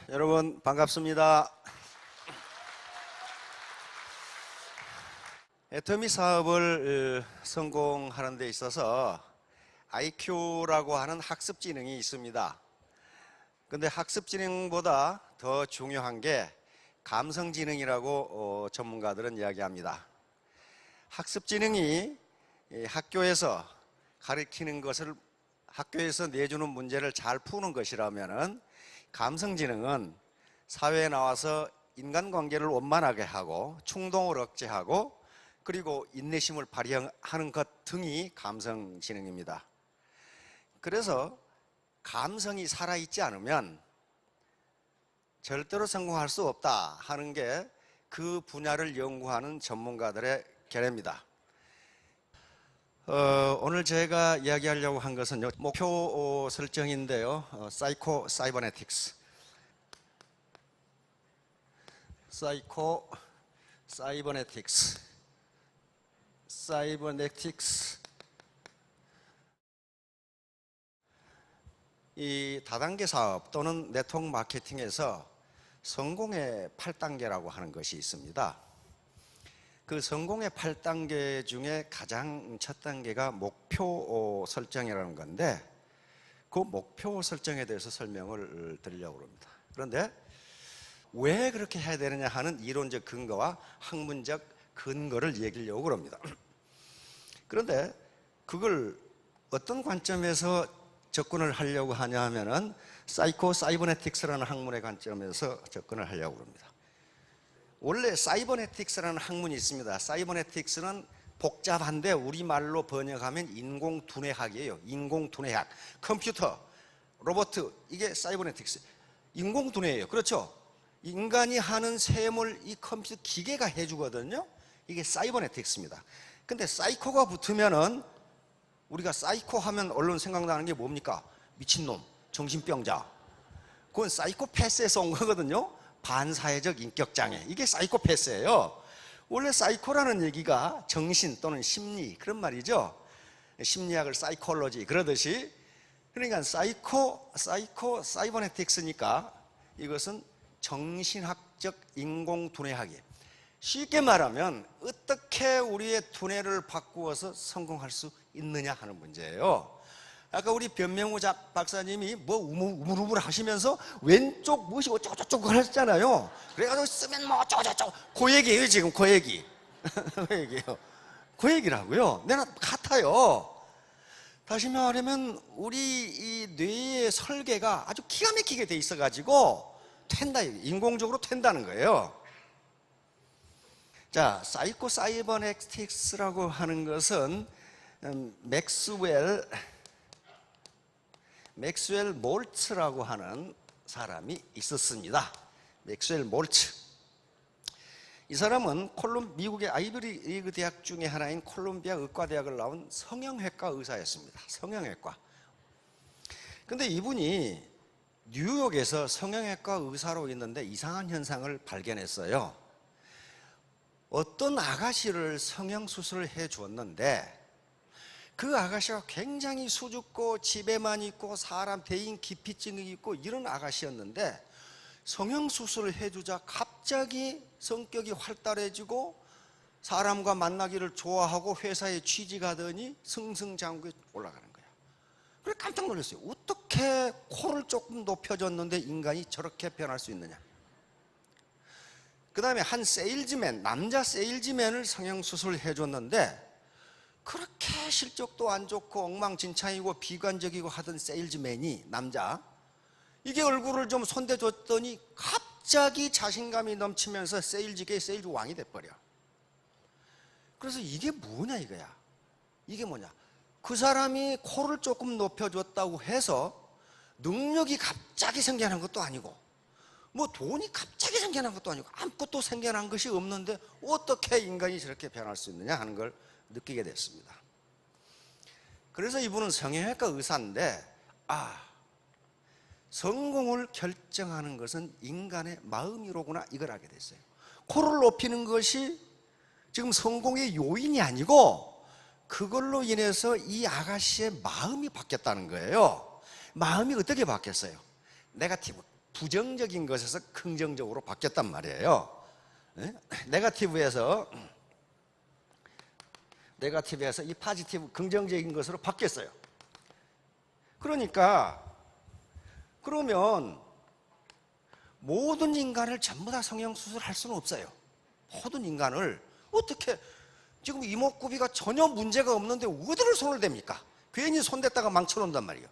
여러분 반갑습니다. 애터미 사업을 성공하는 데 있어서 IQ라고 하는 학습지능이 있습니다. 근데 학습지능보다 더 중요한 게 감성지능이라고 전문가들은 이야기합니다. 학습지능이 학교에서 가르치는 것을, 학교에서 내주는 문제를 잘 푸는 것이라면은, 감성지능은 사회에 나와서 인간관계를 원만하게 하고 충동을 억제하고 그리고 인내심을 발휘하는 것 등이 감성지능입니다. 그래서 감성이 살아있지 않으면 절대로 성공할 수 없다 하는 게 그 분야를 연구하는 전문가들의 견해입니다. 오늘 제가 이야기하려고 한 것은 목표 설정인데요. 사이코 사이버네틱스. 사이코 사이버네틱스. 사이버네틱스. 이 다단계 사업 또는 네트워크 마케팅에서 성공의 8단계라고 하는 것이 있습니다. 그 성공의 8단계 중에 가장 첫 단계가 목표 설정이라는 건데, 그 목표 설정에 대해서 설명을 드리려고 합니다. 그런데 왜 그렇게 해야 되느냐 하는 이론적 근거와 학문적 근거를 얘기하려고 합니다. 그런데 그걸 어떤 관점에서 접근을 하려고 하냐 하면은 사이코 사이버네틱스라는 학문의 관점에서 접근을 하려고 합니다. 원래 사이버네틱스라는 학문이 있습니다. 사이버네틱스는 복잡한데 우리말로 번역하면 인공두뇌학이에요. 인공두뇌학. 컴퓨터, 로봇, 이게 사이버네틱스. 인공두뇌예요. 그렇죠? 인간이 하는 셈을 이 컴퓨터 기계가 해주거든요. 이게 사이버네틱스입니다. 근데 사이코가 붙으면은, 우리가 사이코 하면 얼른 생각나는 게 뭡니까? 미친놈, 정신병자. 그건 사이코패스에서 온 거거든요. 반사회적 인격장애. 이게 사이코패스예요. 원래 사이코라는 얘기가 정신 또는 심리, 그런 말이죠. 심리학을 사이콜로지 그러듯이. 그러니까 사이버네틱스니까 이것은 정신학적 인공두뇌학이에요. 쉽게 말하면 어떻게 우리의 두뇌를 바꾸어서 성공할 수 있느냐 하는 문제예요. 아까 우리 변명우 박사님이 뭐 우물우물 하시면서 왼쪽 무엇이 어쩌고저쩌고 하셨잖아요. 그래가지고 쓰면 뭐 어쩌고저쩌고, 그 얘기예요. 지금 그 얘기. 그 얘기예요. 그 얘기라고요. 내가 같아요. 다시 말하면 우리 이 뇌의 설계가 아주 기가 막히게 돼 있어가지고 튄다, 인공적으로 튄다는 거예요. 자, 사이코 사이버네틱스라고 하는 것은 맥스웰 몰츠라고 하는 사람이 있었습니다. 맥스웰 몰츠. 이 사람은 미국의 아이비리그 대학 중에 하나인 콜롬비아 의과대학을 나온 성형외과 의사였습니다. 성형외과. 근데 이분이 뉴욕에서 성형외과 의사로 있는데 이상한 현상을 발견했어요. 어떤 아가씨를 성형수술을 해 주었는데, 그 아가씨가 굉장히 수줍고 집에만 있고 사람 대인 기피증이 있고 이런 아가씨였는데, 성형수술을 해주자 갑자기 성격이 활달해지고 사람과 만나기를 좋아하고 회사에 취직하더니 승승장구에 올라가는 거야. 그래 깜짝 놀랐어요. 어떻게 코를 조금 높여줬는데 인간이 저렇게 변할 수 있느냐. 그 다음에 한 세일즈맨, 남자 세일즈맨을 성형수술을 해줬는데, 그렇게 실적도 안 좋고 엉망진창이고 비관적이고 하던 세일즈맨이, 남자, 이게 얼굴을 좀 손대줬더니 갑자기 자신감이 넘치면서 세일즈계의 세일즈 왕이 돼버려. 그래서 이게 뭐냐 이거야. 이게 뭐냐, 그 사람이 코를 조금 높여줬다고 해서 능력이 갑자기 생겨난 것도 아니고 뭐 돈이 갑자기 생겨난 것도 아니고 아무것도 생겨난 것이 없는데 어떻게 인간이 저렇게 변할 수 있느냐 하는 걸 느끼게 됐습니다. 그래서 이분은 성형외과 의사인데, 성공을 결정하는 것은 인간의 마음이로구나, 이걸 알게 됐어요. 코를 높이는 것이 지금 성공의 요인이 아니고 그걸로 인해서 이 아가씨의 마음이 바뀌었다는 거예요. 마음이 어떻게 바뀌었어요? 네거티브, 부정적인 것에서 긍정적으로 바뀌었단 말이에요. 네거티브에서 이 포지티브 긍정적인 것으로 바뀌었어요. 그러니까 그러면 모든 인간을 전부 다 성형수술할 수는 없어요. 모든 인간을 어떻게, 지금 이목구비가 전혀 문제가 없는데 어디를 손을 댑니까? 괜히 손댔다가 망쳐놓는단 말이에요.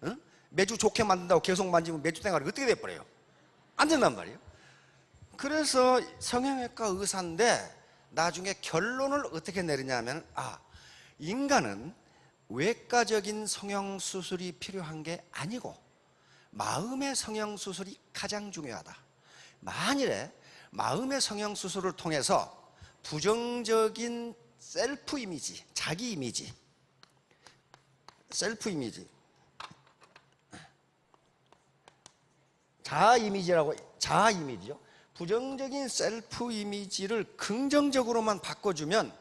응? 매주 좋게 만든다고 계속 만지면 매주 땡아리 어떻게 돼버려요? 안 된단 말이에요. 그래서 성형외과 의사인데 나중에 결론을 어떻게 내리냐면, 인간은 외과적인 성형수술이 필요한 게 아니고 마음의 성형수술이 가장 중요하다. 만일에 마음의 성형수술을 통해서 부정적인 셀프 이미지, 자기 이미지, 셀프 이미지, 자아 이미지죠. 부정적인 셀프 이미지를 긍정적으로만 바꿔주면,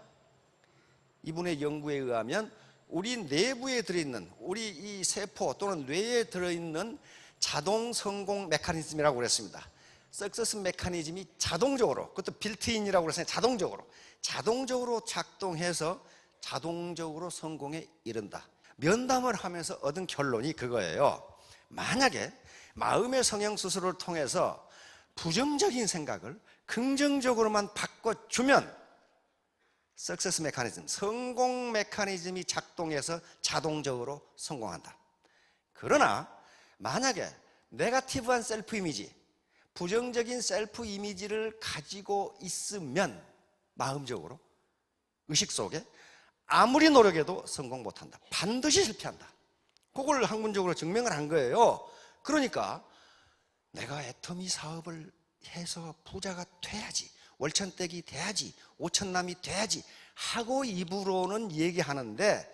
이분의 연구에 의하면 우리 내부에 들어있는, 우리 이 세포 또는 뇌에 들어있는 자동 성공 메커니즘이라고 그랬습니다. 석세스 메커니즘이 자동적으로, 그것도 빌트인이라고 그랬어요. 자동적으로 작동해서 자동적으로 성공에 이른다. 면담을 하면서 얻은 결론이 그거예요. 만약에 마음의 성형수술을 통해서 부정적인 생각을 긍정적으로만 바꿔주면 석세스 메커니즘, 성공 메커니즘이 작동해서 자동적으로 성공한다. 그러나 만약에 네거티브한 셀프 이미지, 부정적인 셀프 이미지를 가지고 있으면 마음적으로, 의식 속에 아무리 노력해도 성공 못한다. 반드시 실패한다. 그걸 학문적으로 증명을 한 거예요. 그러니까 내가 애터미 사업을 해서 부자가 돼야지, 월천댁이 돼야지, 오천남이 돼야지 하고 입으로는 얘기하는데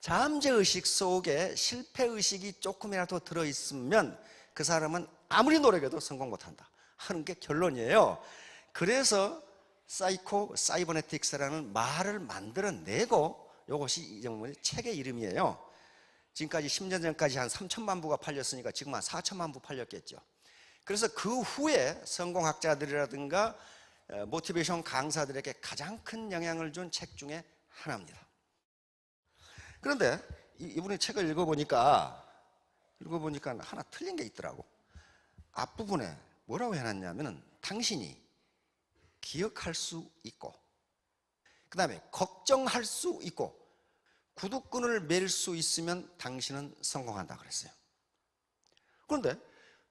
잠재의식 속에 실패의식이 조금이라도 들어있으면 그 사람은 아무리 노력해도 성공 못한다 하는 게 결론이에요. 그래서 사이버네틱스라는 말을 만들어내고, 이것이 이정문의 책의 이름이에요. 지금까지 10년 전까지 한 3천만 부가 팔렸으니까 지금 한 4천만 부 팔렸겠죠. 그래서 그 후에 성공학자들이라든가 모티베이션 강사들에게 가장 큰 영향을 준 책 중에 하나입니다. 그런데 이분의 책을 읽어보니까 하나 틀린 게 있더라고. 앞부분에 뭐라고 해놨냐면은 당신이 기억할 수 있고, 그 다음에 걱정할 수 있고, 구두끈을 맬 수 있으면 당신은 성공한다 그랬어요. 그런데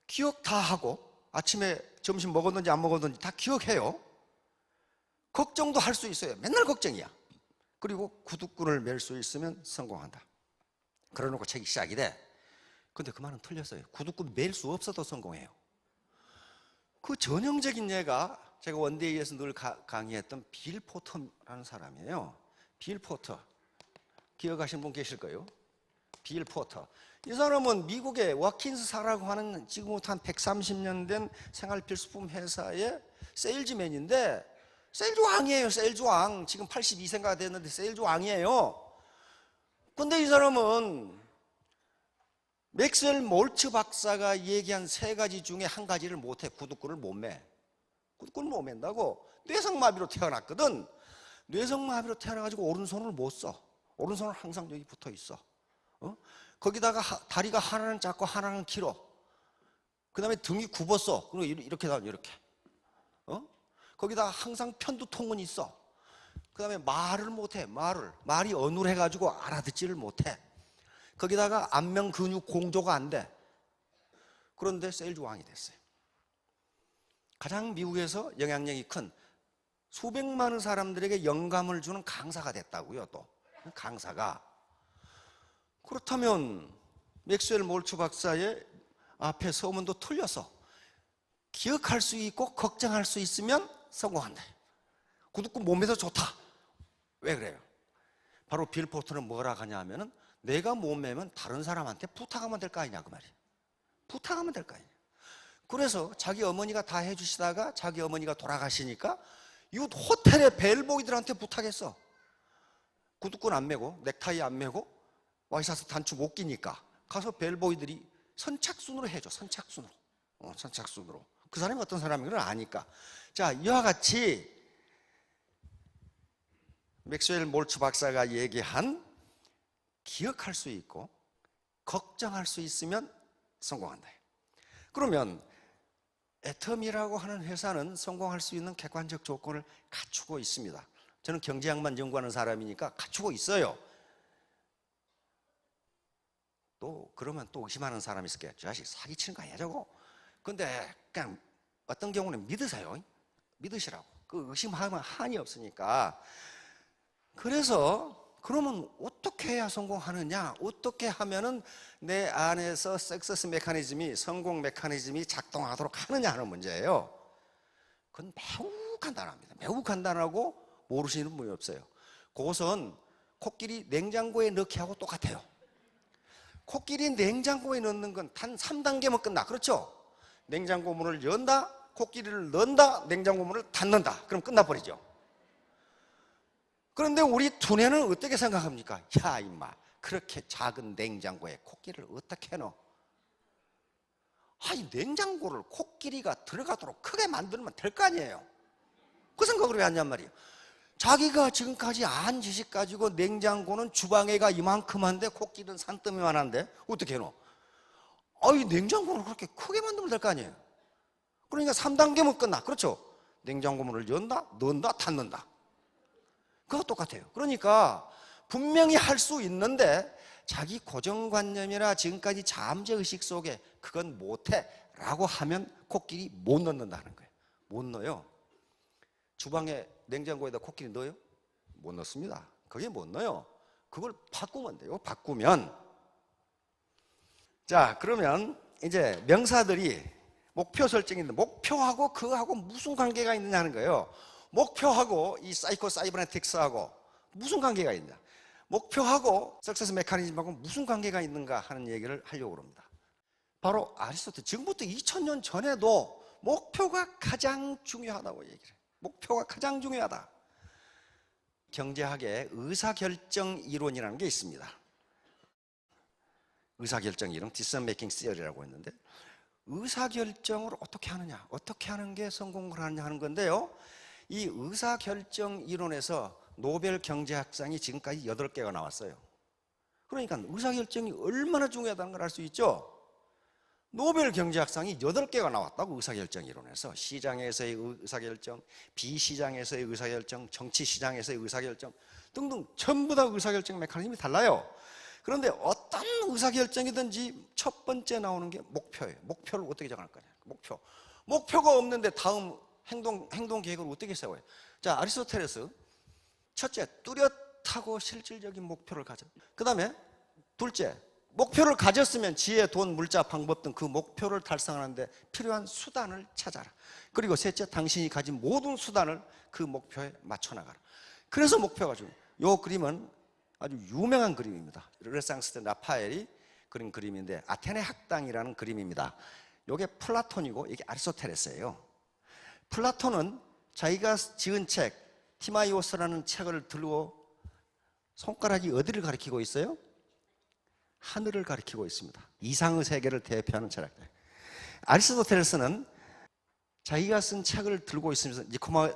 기억 다 하고 아침에 점심 먹었는지 안 먹었는지 다 기억해요. 걱정도 할 수 있어요. 맨날 걱정이야. 그리고 구두끈을 맬 수 있으면 성공한다. 그러놓고 책이 시작이 돼. 근데 그 말은 틀렸어요. 구두끈 맬 수 없어도 성공해요. 그 전형적인 예가 제가 원데이에서 늘 강의했던 빌 포터라는 사람이에요. 빌 포터. 기억하시는 분 계실 거예요. 빌 포터. 이 사람은 미국의 워킨스사라고 하는 지금부터 한 130년 된 생활 필수품 회사의 세일즈맨인데, 세일즈 왕이에요. 세일즈 왕. 지금 82세가 됐는데 세일즈 왕이에요. 근데 이 사람은 맥스웰 몰츠 박사가 얘기한 세 가지 중에 한 가지를 못해. 구두끈을 못 매. 구두끈을 못 맨다고. 뇌성마비로 태어났거든. 뇌성마비로 태어나가지고 오른손을 못 써. 오른손은 항상 여기 붙어 있어. 거기다가 다리가 하나는 작고 하나는 길어. 그 다음에 등이 굽었어. 그리고 이렇게 나와, 이렇게. 거기다가 항상 편두통은 있어. 그 다음에 말을 못해. 말이 어눌해가지고 알아듣지를 못해. 거기다가 안면 근육 공조가 안 돼. 그런데 세일즈 왕이 됐어요. 가장 미국에서 영향력이 큰 수백만의 사람들에게 영감을 주는 강사가 됐다고요. 또 강사가. 그렇다면 맥스웰 몰츠 박사의 앞에 서문도 틀려서 기억할 수 있고 걱정할 수 있으면 성공한다. 구두끈 몸에서 좋다. 왜 그래요? 바로 빌 포터는 뭐라 하냐면은 내가 못 매면 다른 사람한테 부탁하면 될 거 아니냐 그 말이에요. 부탁하면 될 거 아니냐. 그래서 자기 어머니가 다 해주시다가 자기 어머니가 돌아가시니까 이 호텔의 벨보이들한테 부탁했어. 구두끈 안 매고 넥타이 안 매고 와이셔츠 단추 못 끼니까 가서 벨보이들이 선착순으로 해줘. 선착순으로. 선착순으로. 그 사람이 어떤 사람인 걸 아니까. 자, 이와 같이 맥스웰 몰츠 박사가 얘기한 기억할 수 있고 걱정할 수 있으면 성공한다. 그러면 애텀이라고 하는 회사는 성공할 수 있는 객관적 조건을 갖추고 있습니다. 저는 경제학만 연구하는 사람이니까 갖추고 있어요. 또 그러면 또 의심하는 사람이 있을 거야. 저 자식 사기치는 거 아니야 저거? 근데 그냥 어떤 경우는 믿으세요. 믿으시라고. 그 의심하면 한이 없으니까. 그래서 그러면 어떻게 해야 성공하느냐? 어떻게 하면은 내 안에서 석세스 메커니즘이, 성공 메커니즘이 작동하도록 하느냐 하는 문제예요. 그건 매우 간단합니다. 매우 간단하고 모르시는 분이 없어요. 그것은 코끼리 냉장고에 넣기 하고 똑같아요. 코끼리 냉장고에 넣는 건 단 3단계면 끝나. 그렇죠? 냉장고 문을 연다, 코끼리를 넣는다, 냉장고 문을 닫는다. 그럼 끝나버리죠. 그런데 우리 두뇌는 어떻게 생각합니까? 야 임마, 그렇게 작은 냉장고에 코끼리를 어떻게 넣어? 아니, 냉장고를 코끼리가 들어가도록 크게 만들면 될 거 아니에요. 그 생각을 왜 하냔 말이에요. 자기가 지금까지 안 지식 가지고 냉장고는 주방에가 이만큼한데 코끼리는 산더미만한데 어떻게 해놓어? 아이, 냉장고를 그렇게 크게 만들면 될 거 아니에요. 그러니까 3단계면 끝나. 그렇죠? 냉장고 문을 연다, 넣는다, 닫는다. 그거 똑같아요. 그러니까 분명히 할 수 있는데 자기 고정관념이나 지금까지 잠재의식 속에 그건 못해 라고 하면 코끼리 못 넣는다는 거예요. 못 넣어요. 주방에 냉장고에다 코끼리 넣어요? 못 넣습니다. 그게 못 넣어요. 그걸 바꾸면 돼요. 바꾸면. 자, 그러면 이제 명사들이 목표 설정인데 목표하고 그거하고 무슨 관계가 있느냐 하는 거예요. 목표하고 이 사이코 사이버네틱스하고 무슨 관계가 있냐? 목표하고 석세스 메커니즘하고 무슨 관계가 있는가 하는 얘기를 하려고 합니다. 바로 아리스토텔, 지금부터 2000년 전에도 목표가 가장 중요하다고 얘기를 해요. 목표가 가장 중요하다. 경제학의 의사결정 이론이라는 게 있습니다. 의사결정 이론, 디시전 메이킹 시어리라고 했는데, 의사결정을 어떻게 하느냐, 어떻게 하는 게 성공을 하느냐 하는 건데요. 이 의사결정 이론에서 노벨 경제학상이 지금까지 8개가 나왔어요. 그러니까 의사결정이 얼마나 중요하다는 걸 알 수 있죠. 노벨 경제학상이 8개가 나왔다고. 의사결정 이론에서 시장에서의 의사결정, 비시장에서의 의사결정, 정치시장에서의 의사결정 등등 전부 다 의사결정 메커니즘이 달라요. 그런데 어떤 의사결정이든지 첫 번째 나오는 게 목표예요. 목표를 어떻게 정할 거냐. 목표가 없는데 다음 행동 계획을 어떻게 세워요? 자, 아리스토텔레스, 첫째, 뚜렷하고 실질적인 목표를 가져. 그 다음에 둘째, 목표를 가졌으면 지혜, 돈, 물자, 방법 등 그 목표를 달성하는데 필요한 수단을 찾아라. 그리고 셋째, 당신이 가진 모든 수단을 그 목표에 맞춰 나가라. 그래서 목표가 중요해요. 이 그림은 아주 유명한 그림입니다. 르네상스 때 라파엘이 그린 그림인데, 아테네 학당이라는 그림입니다. 이게 플라톤이고 이게 아리스토텔레스예요. 플라톤은 자기가 지은 책 티마이오스라는 책을 들고 손가락이 어디를 가리키고 있어요? 하늘을 가리키고 있습니다. 이상의 세계를 대표하는 철학자. 아리스토텔레스는 자기가 쓴 책을 들고 있으면서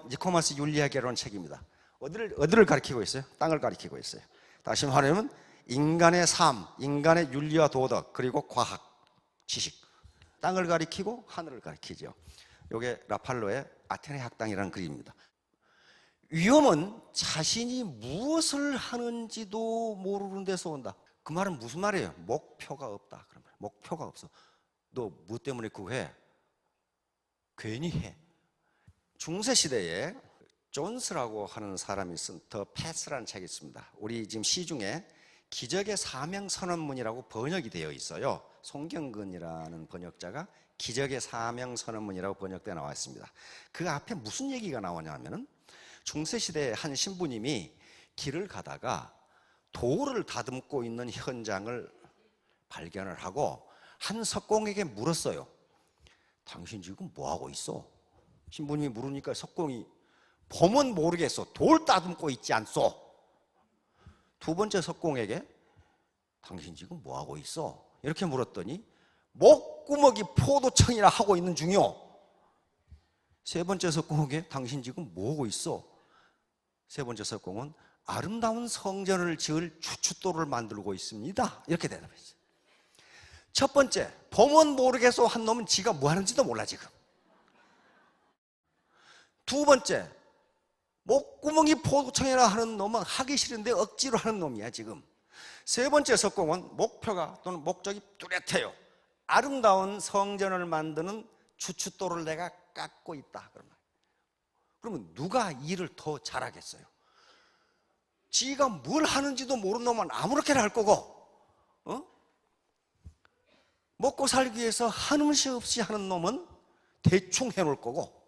니코마스 윤리학이라는 책입니다. 어디를 가리키고 있어요? 땅을 가리키고 있어요. 다시 말하면 인간의 삶, 인간의 윤리와 도덕, 그리고 과학, 지식, 땅을 가리키고 하늘을 가리키죠. 이게 라팔로의 아테네 학당이라는 글입니다. 위험은 자신이 무엇을 하는지도 모르는 데서 온다. 그 말은 무슨 말이에요? 목표가 없다. 그런 말. 목표가 없어. 너 뭐 때문에 그거 해? 괜히 해. 중세 시대에 존스라고 하는 사람이 쓴 더 패스라는 책이 있습니다. 우리 지금 시중에 기적의 사명 선언문이라고 번역이 되어 있어요. 송경근이라는 번역자가 기적의 사명 선언문이라고 번역되어 나와 있습니다. 그 앞에 무슨 얘기가 나오냐면은, 중세시대의 한 신부님이 길을 가다가 돌을 다듬고 있는 현장을 발견을 하고 한 석공에게 물었어요. 당신 지금 뭐하고 있어? 신부님이 물으니까 석공이 보면 모르겠어. 돌 다듬고 있지 않소? 두 번째 석공에게 당신 지금 뭐하고 있어? 이렇게 물었더니 목구멍이 포도청이라 하고 있는 중이요. 세 번째 석공에게 당신 지금 뭐하고 있어? 세 번째 석공은 아름다운 성전을 지을 추춧돌을 만들고 있습니다. 이렇게 대답했어요. 첫 번째, 보면 모르겠어 한 놈은 지가 뭐 하는지도 몰라 지금. 두 번째, 목구멍이 포도청이라 하는 놈은 하기 싫은데 억지로 하는 놈이야 지금. 세 번째 석공은 목표가 또는 목적이 뚜렷해요. 아름다운 성전을 만드는 추춧돌을 내가 깎고 있다. 그러면 누가 일을 더 잘하겠어요? 지가 뭘 하는지도 모르는 놈은 아무렇게나 할 거고, 먹고 살기 위해서 한음식 없이 하는 놈은 대충 해놓을 거고,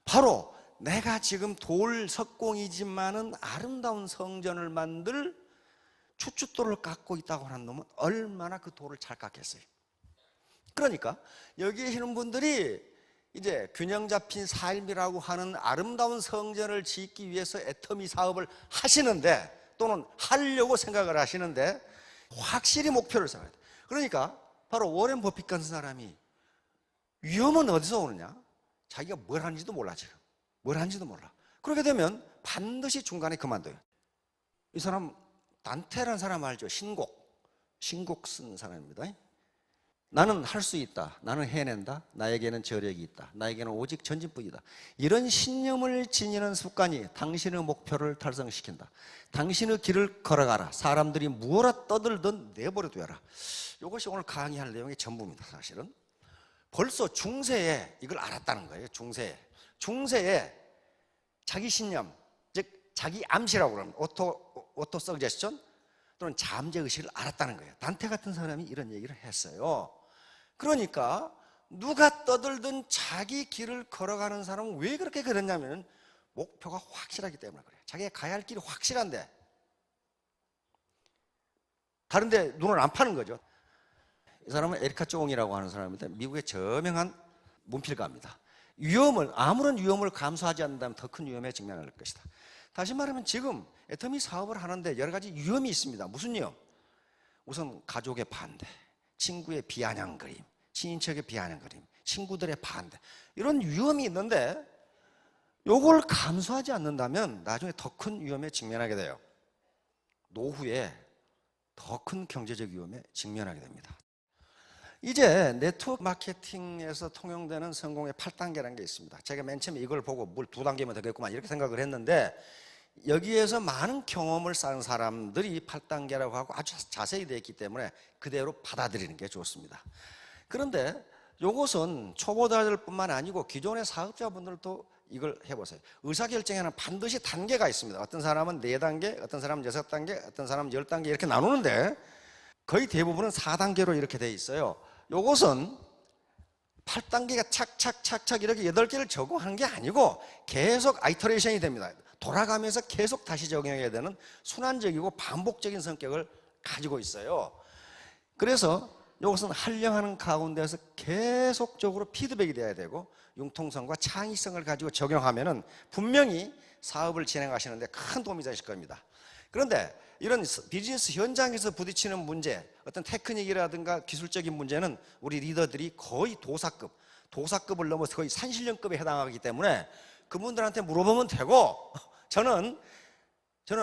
바로 내가 지금 돌 석공이지만은 아름다운 성전을 만들 추춧돌을 깎고 있다고 하는 놈은 얼마나 그 돌을 잘 깎겠어요. 그러니까 여기 계시는 분들이 이제 균형 잡힌 삶이라고 하는 아름다운 성전을 짓기 위해서 애터미 사업을 하시는데, 또는 하려고 생각을 하시는데 확실히 목표를 세워야 돼. 그러니까 바로 워렌 버핏 같은 사람이 위험은 어디서 오느냐? 자기가 뭘 하는지도 몰라 지금. 뭘 하는지도 몰라. 그렇게 되면 반드시 중간에 그만둬요. 이 사람 단테라는 사람 알죠? 신곡 쓴 사람입니다. 나는 할 수 있다. 나는 해낸다. 나에게는 저력이 있다. 나에게는 오직 전진뿐이다. 이런 신념을 지니는 습관이 당신의 목표를 달성시킨다. 당신의 길을 걸어가라. 사람들이 무엇라 떠들든 내버려둬라. 이것이 오늘 강의할 내용의 전부입니다. 사실은 벌써 중세에 이걸 알았다는 거예요. 중세에 자기 신념, 즉 자기 암시라고 그러는 오토 서제스션 또는 잠재의식을 알았다는 거예요. 단테 같은 사람이 이런 얘기를 했어요. 그러니까 누가 떠들든 자기 길을 걸어가는 사람은 왜 그렇게 그랬냐면 목표가 확실하기 때문에 그래요. 자기가 가야 할 길이 확실한데 다른 데 눈을 안 파는 거죠. 이 사람은 에리카 쫑이라고 하는 사람인데 미국의 저명한 문필가입니다. 아무런 위험을 감수하지 않는다면 더 큰 위험에 직면할 것이다. 다시 말하면 지금 애터미 사업을 하는데 여러 가지 위험이 있습니다. 무슨 위험? 우선 가족의 반대, 친구의 비아냥거림, 친인척의 비아냥거림, 친구들의 반대, 이런 위험이 있는데 이걸 감수하지 않는다면 나중에 더 큰 위험에 직면하게 돼요. 노후에 더 큰 경제적 위험에 직면하게 됩니다. 이제 네트워크 마케팅에서 통용되는 성공의 8단계라는 게 있습니다. 제가 맨 처음에 이걸 보고 뭘 2단계면 되겠구만 이렇게 생각을 했는데, 여기에서 많은 경험을 쌓은 사람들이 8단계라고 하고 아주 자세히 되어 있기 때문에 그대로 받아들이는 게 좋습니다. 그런데 이것은 초보자들 뿐만 아니고 기존의 사업자분들도 이걸 해보세요. 의사결정에는 반드시 단계가 있습니다. 어떤 사람은 4단계, 어떤 사람은 6단계, 어떤 사람은 10단계 이렇게 나누는데 거의 대부분은 4단계로 이렇게 되어 있어요. 이것은 8단계가 착착착착 이렇게 8개를 적용하는 게 아니고 계속 아이터레이션이 됩니다. 돌아가면서 계속 다시 적용해야 되는 순환적이고 반복적인 성격을 가지고 있어요. 그래서 이것은 활용하는 가운데서 계속적으로 피드백이 돼야 되고 융통성과 창의성을 가지고 적용하면은 분명히 사업을 진행하시는데 큰 도움이 되실 겁니다. 그런데 이런 비즈니스 현장에서 부딪히는 문제, 어떤 테크닉이라든가 기술적인 문제는 우리 리더들이 거의 도사급을 넘어서 거의 산신령급에 해당하기 때문에 그분들한테 물어보면 되고, 저는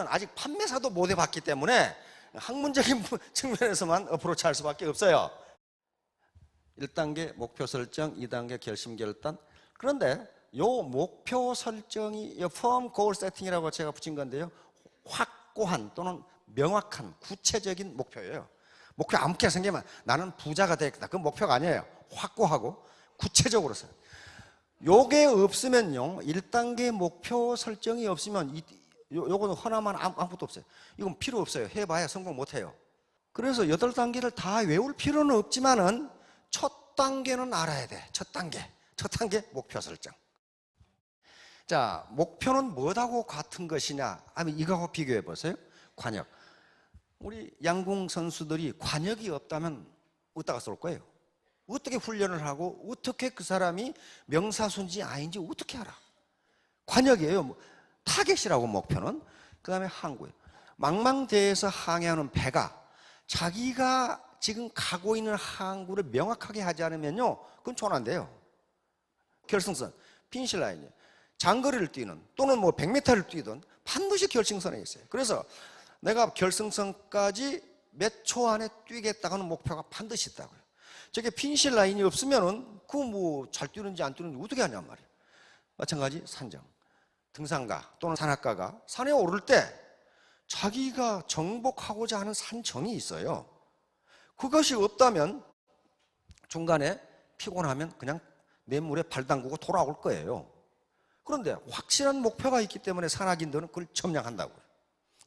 아직 판매사도 못 해봤기 때문에 학문적인 측면에서만 어프로치 할 수밖에 없어요. 1단계 목표 설정, 2단계 결심 결단. 그런데 요 목표 설정이 firm goal setting이라고 제가 붙인 건데요, 확고한 또는 명확한 구체적인 목표예요. 목표 아무렇게나 생기면 나는 부자가 되겠다, 그건 목표가 아니에요. 확고하고 구체적으로 써요. 요게 없으면요, 1단계 목표 설정이 없으면 요거는 허나만 아무것도 없어요. 이건 필요 없어요. 해봐야 성공 못해요. 그래서 8단계를 다 외울 필요는 없지만은 첫 단계는 알아야 돼. 첫 단계 목표 설정. 자, 목표는 뭐하고 같은 것이냐 하면 이거하고 비교해 보세요. 관역. 우리 양궁 선수들이 관역이 없다면 어디다가 쏠 거예요? 어떻게 훈련을 하고 어떻게 그 사람이 명사수인지 아닌지 어떻게 알아? 관역이에요. 타겟이라고 목표는. 그 다음에 항구예요. 망망대해에서 항해하는 배가 자기가 지금 가고 있는 항구를 명확하게 하지 않으면요, 그건 촌한데요. 결승선, 피니시 라인이에요. 장거리를 뛰는 또는 뭐 100m를 뛰든 반드시 결승선에 있어요. 그래서 내가 결승선까지 몇 초 안에 뛰겠다고 하는 목표가 반드시 있다고요. 저게 피니시 라인이 없으면은 그 뭐 잘 뛰는지 안 뛰는지 어떻게 하냔 말이에요. 마찬가지 산정, 등산가 또는 산악가가 산에 오를 때 자기가 정복하고자 하는 산정이 있어요. 그것이 없다면 중간에 피곤하면 그냥 냇물에 발 담그고 돌아올 거예요. 그런데 확실한 목표가 있기 때문에 산악인들은 그걸 점령한다고요.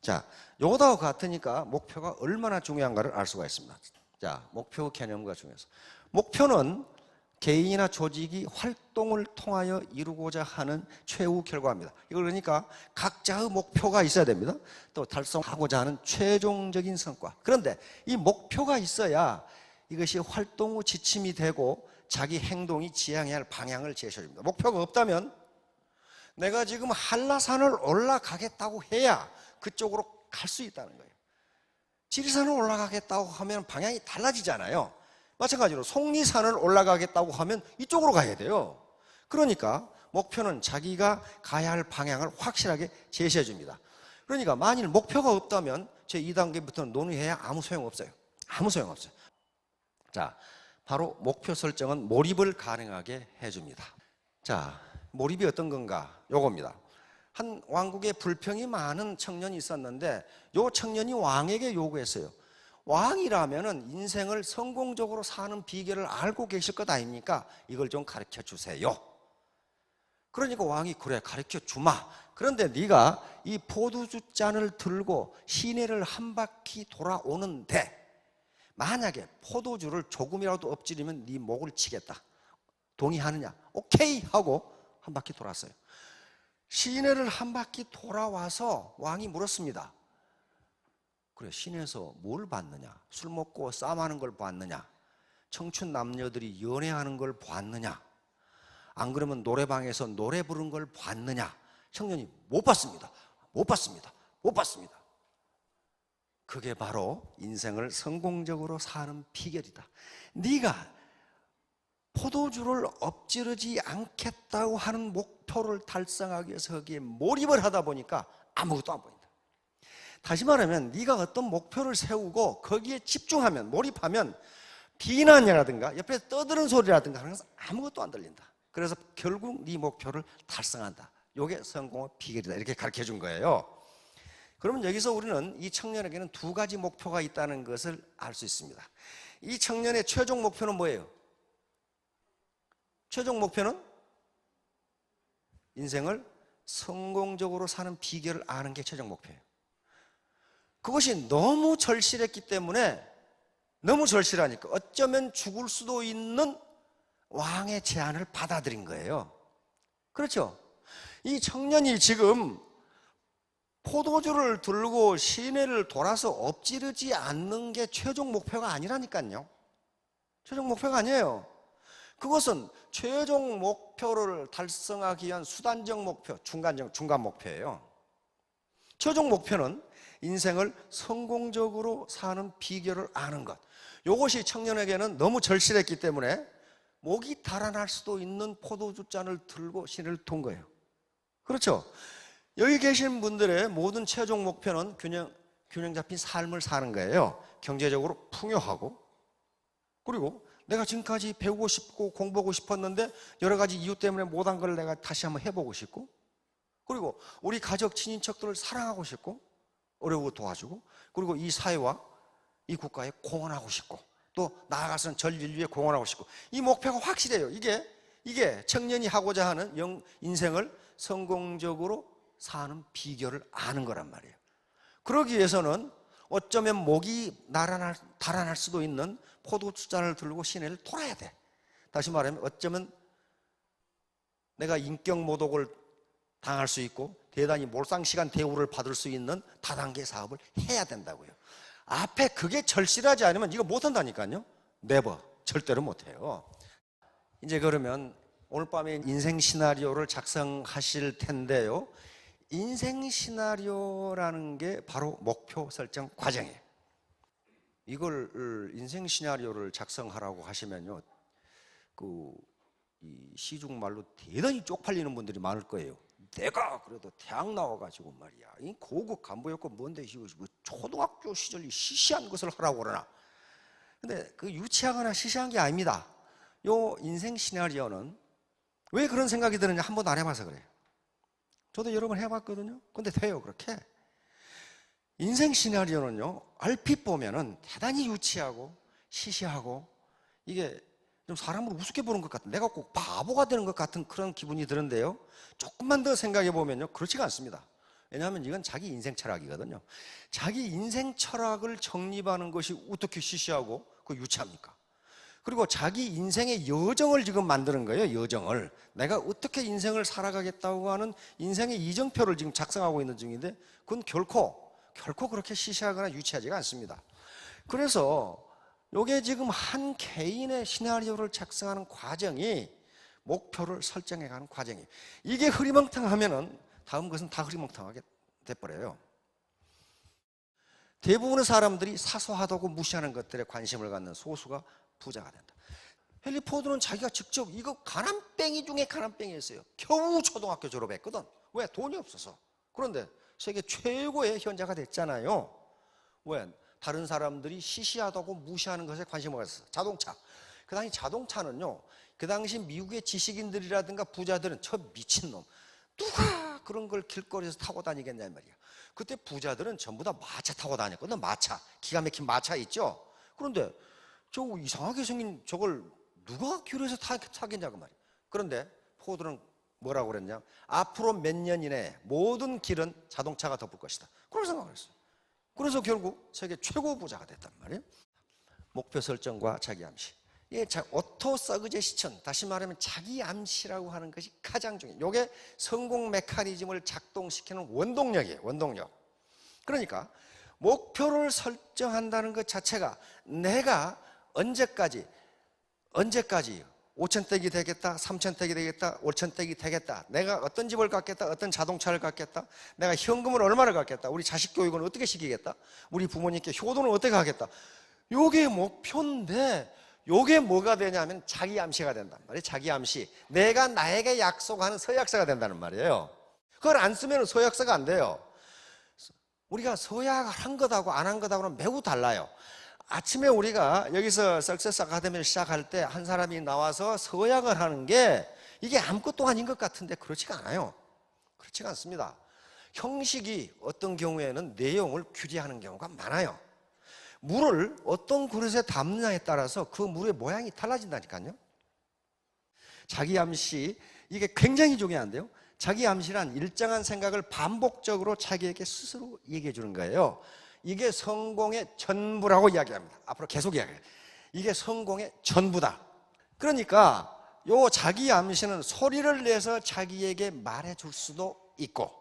자, 요거하고 같으니까 목표가 얼마나 중요한가를 알 수가 있습니다. 자, 목표 개념과 중요해서 목표는 개인이나 조직이 활동을 통하여 이루고자 하는 최후 결과입니다. 이거 그러니까 각자의 목표가 있어야 됩니다. 또 달성하고자 하는 최종적인 성과. 그런데 이 목표가 있어야 이것이 활동 후 지침이 되고 자기 행동이 지향해야 할 방향을 제시해줍니다. 목표가 없다면 내가 지금 한라산을 올라가겠다고 해야 그쪽으로 갈 수 있다는 거예요. 지리산을 올라가겠다고 하면 방향이 달라지잖아요. 마찬가지로 속리산을 올라가겠다고 하면 이쪽으로 가야 돼요. 그러니까 목표는 자기가 가야 할 방향을 확실하게 제시해 줍니다. 그러니까 만일 목표가 없다면 제 2단계부터는 논의해야 아무 소용없어요. 아무 소용없어요. 자, 바로 목표 설정은 몰입을 가능하게 해줍니다. 자, 몰입이 어떤 건가? 요겁니다. 한 왕국에 불평이 많은 청년이 있었는데 요 청년이 왕에게 요구했어요. 왕이라면은 인생을 성공적으로 사는 비결을 알고 계실 것 아닙니까? 이걸 좀 가르쳐 주세요. 그러니까 왕이 그래 가르쳐 주마. 그런데 네가 이 포도주 잔을 들고 시내를 한 바퀴 돌아오는데 만약에 포도주를 조금이라도 엎지르면 네 목을 치겠다. 동의하느냐? 오케이 하고 한 바퀴 돌았어요. 시내를 한 바퀴 돌아와서 왕이 물었습니다. 그래, 시내에서 뭘 봤느냐? 술 먹고 싸움하는 걸 봤느냐? 청춘 남녀들이 연애하는 걸 봤느냐? 안 그러면 노래방에서 노래 부른 걸 봤느냐? 청년이 못 봤습니다. 못 봤습니다. 못 봤습니다. 그게 바로 인생을 성공적으로 사는 비결이다. 네가 포도주를 엎지르지 않겠다고 하는 목표를 달성하기 위해서 거기에 몰입을 하다 보니까 아무것도 안 보인다. 다시 말하면 네가 어떤 목표를 세우고 거기에 집중하면, 몰입하면 비난이라든가 옆에 떠드는 소리라든가 하는 것은 아무것도 안 들린다. 그래서 결국 네 목표를 달성한다. 이게 성공의 비결이다. 이렇게 가르쳐 준 거예요. 그러면 여기서 우리는 이 청년에게는 두 가지 목표가 있다는 것을 알 수 있습니다. 이 청년의 최종 목표는 뭐예요? 최종 목표는 인생을 성공적으로 사는 비결을 아는 게 최종 목표예요. 그것이 너무 절실했기 때문에, 너무 절실하니까 어쩌면 죽을 수도 있는 왕의 제안을 받아들인 거예요. 그렇죠? 이 청년이 지금 포도주를 들고 시내를 돌아서 엎지르지 않는 게 최종 목표가 아니라니까요. 최종 목표가 아니에요. 그것은 최종 목표를 달성하기 위한 수단적 목표, 중간 목표예요. 최종 목표는 인생을 성공적으로 사는 비결을 아는 것. 이것이 청년에게는 너무 절실했기 때문에 목이 달아날 수도 있는 포도주 잔을 들고 시내를 돈 거예요. 그렇죠? 여기 계신 분들의 모든 최종 목표는 균형 잡힌 삶을 사는 거예요. 경제적으로 풍요하고, 그리고 내가 지금까지 배우고 싶고 공부하고 싶었는데 여러 가지 이유 때문에 못한 걸 내가 다시 한번 해보고 싶고, 그리고 우리 가족, 친인척들을 사랑하고 싶고, 어려우고 도와주고, 그리고 이 사회와 이 국가에 공헌하고 싶고, 또 나아가서는 전 인류에 공헌하고 싶고, 이 목표가 확실해요. 이게 청년이 하고자 하는 인생을 성공적으로 사는 비결을 아는 거란 말이에요. 그러기 위해서는 어쩌면 목이 달아날 수도 있는 포도주 잔을 들고 시내를 돌아야 돼. 다시 말하면 어쩌면 내가 인격 모독을 당할 수 있고 대단히 몰상시간 대우를 받을 수 있는 다단계 사업을 해야 된다고요. 앞에 그게 절실하지 않으면 이거 못한다니까요. 네버, 절대로 못해요. 이제 그러면 오늘 밤에 인생 시나리오를 작성하실 텐데요, 인생 시나리오라는 게 바로 목표 설정 과정이에요. 이걸 인생 시나리오를 작성하라고 하시면요, 이 시중말로 대단히 쪽팔리는 분들이 많을 거예요. 내가 그래도 대학 나와가지고 말이야, 이 고급 간부였고 뭔데 뭐 초등학교 시절 이 시시한 것을 하라고 그러나. 근데 그 유치하거나 시시한 게 아닙니다. 요 인생 시나리오는 왜 그런 생각이 드느냐, 한 번도 안 해봐서 그래요. 저도 여러 번 해봤거든요. 근데 돼요, 그렇게. 인생 시나리오는요, 얼핏 보면은 대단히 유치하고 시시하고, 이게 좀 사람을 우습게 보는 것 같은, 내가 꼭 바보가 되는 것 같은 그런 기분이 드는데요, 조금만 더 생각해 보면요, 그렇지가 않습니다. 왜냐하면 이건 자기 인생 철학이거든요. 자기 인생 철학을 정립하는 것이 어떻게 시시하고 그 유치합니까? 그리고 자기 인생의 여정을 지금 만드는 거예요. 여정을, 내가 어떻게 인생을 살아가겠다고 하는 인생의 이정표를 지금 작성하고 있는 중인데, 그건 결코 그렇게 시시하거나 유치하지가 않습니다. 그래서 이게 지금 한 개인의 시나리오를 작성하는 과정이 목표를 설정해가는 과정이에요. 이게 흐리멍텅하면은 다음 것은 다 흐리멍텅하게 돼버려요. 대부분의 사람들이 사소하다고 무시하는 것들에 관심을 갖는 소수가 부자가 된다. 헨리 포드는 자기가 직접 이거 가난뱅이 중에 가난뱅이였어요. 겨우 초등학교 졸업했거든. 왜? 돈이 없어서. 그런데 세계 최고의 현자가 됐잖아요. 왜? 다른 사람들이 시시하다고 무시하는 것에 관심을 가졌어요. 자동차. 그 당시 자동차는요, 그 당시 미국의 지식인들이라든가 부자들은 저 미친놈, 누가 그런 걸 길거리에서 타고 다니겠냐 말이야. 그때 부자들은 전부 다 마차 타고 다녔거든. 마차, 기가 막힌 마차 있죠. 그런데 저 이상하게 생긴 저걸 누가 길에서 타겠냐고 말이야. 그런데 포드는 뭐라고 그랬냐, 앞으로 몇 년 이내에 모든 길은 자동차가 덮을 것이다, 그런 생각을 했어요. 그래서 결국 세계 최고 부자가 됐단 말이에요. 목표 설정과 자기 암시. 예, 오토 서그제스천, 다시 말하면 자기 암시라고 하는 것이 가장 중요해요. 이게 성공 메커니즘을 작동시키는 원동력이에요. 원동력. 그러니까 목표를 설정한다는 것 자체가 내가 언제까지 5,000댁이 되겠다, 3,000댁이 되겠다, 5,000댁이 되겠다, 내가 어떤 집을 갖겠다, 어떤 자동차를 갖겠다, 내가 현금을 얼마를 갖겠다, 우리 자식 교육은 어떻게 시키겠다, 우리 부모님께 효도는 어떻게 하겠다, 요게 목표인데, 요게 뭐가 되냐면 자기 암시가 된단 말이에요. 자기 암시. 내가 나에게 약속하는 서약서가 된다는 말이에요. 그걸 안 쓰면 서약서가 안 돼요. 우리가 서약을 한 것하고 안 한 것하고는 매우 달라요. 아침에 우리가 여기서 석세스 아카데미를 시작할 때 한 사람이 나와서 서약을 하는 게 이게 아무것도 아닌 것 같은데 그렇지가 않아요. 그렇지가 않습니다. 형식이 어떤 경우에는 내용을 규제하는 경우가 많아요. 물을 어떤 그릇에 담느냐에 따라서 그 물의 모양이 달라진다니까요. 자기 암시, 이게 굉장히 중요한데요. 자기 암시란 일정한 생각을 반복적으로 자기에게 스스로 얘기해 주는 거예요. 이게 성공의 전부라고 이야기합니다. 앞으로 계속 이야기해요. 이게 성공의 전부다. 그러니까 요 자기 암시는 소리를 내서 자기에게 말해줄 수도 있고,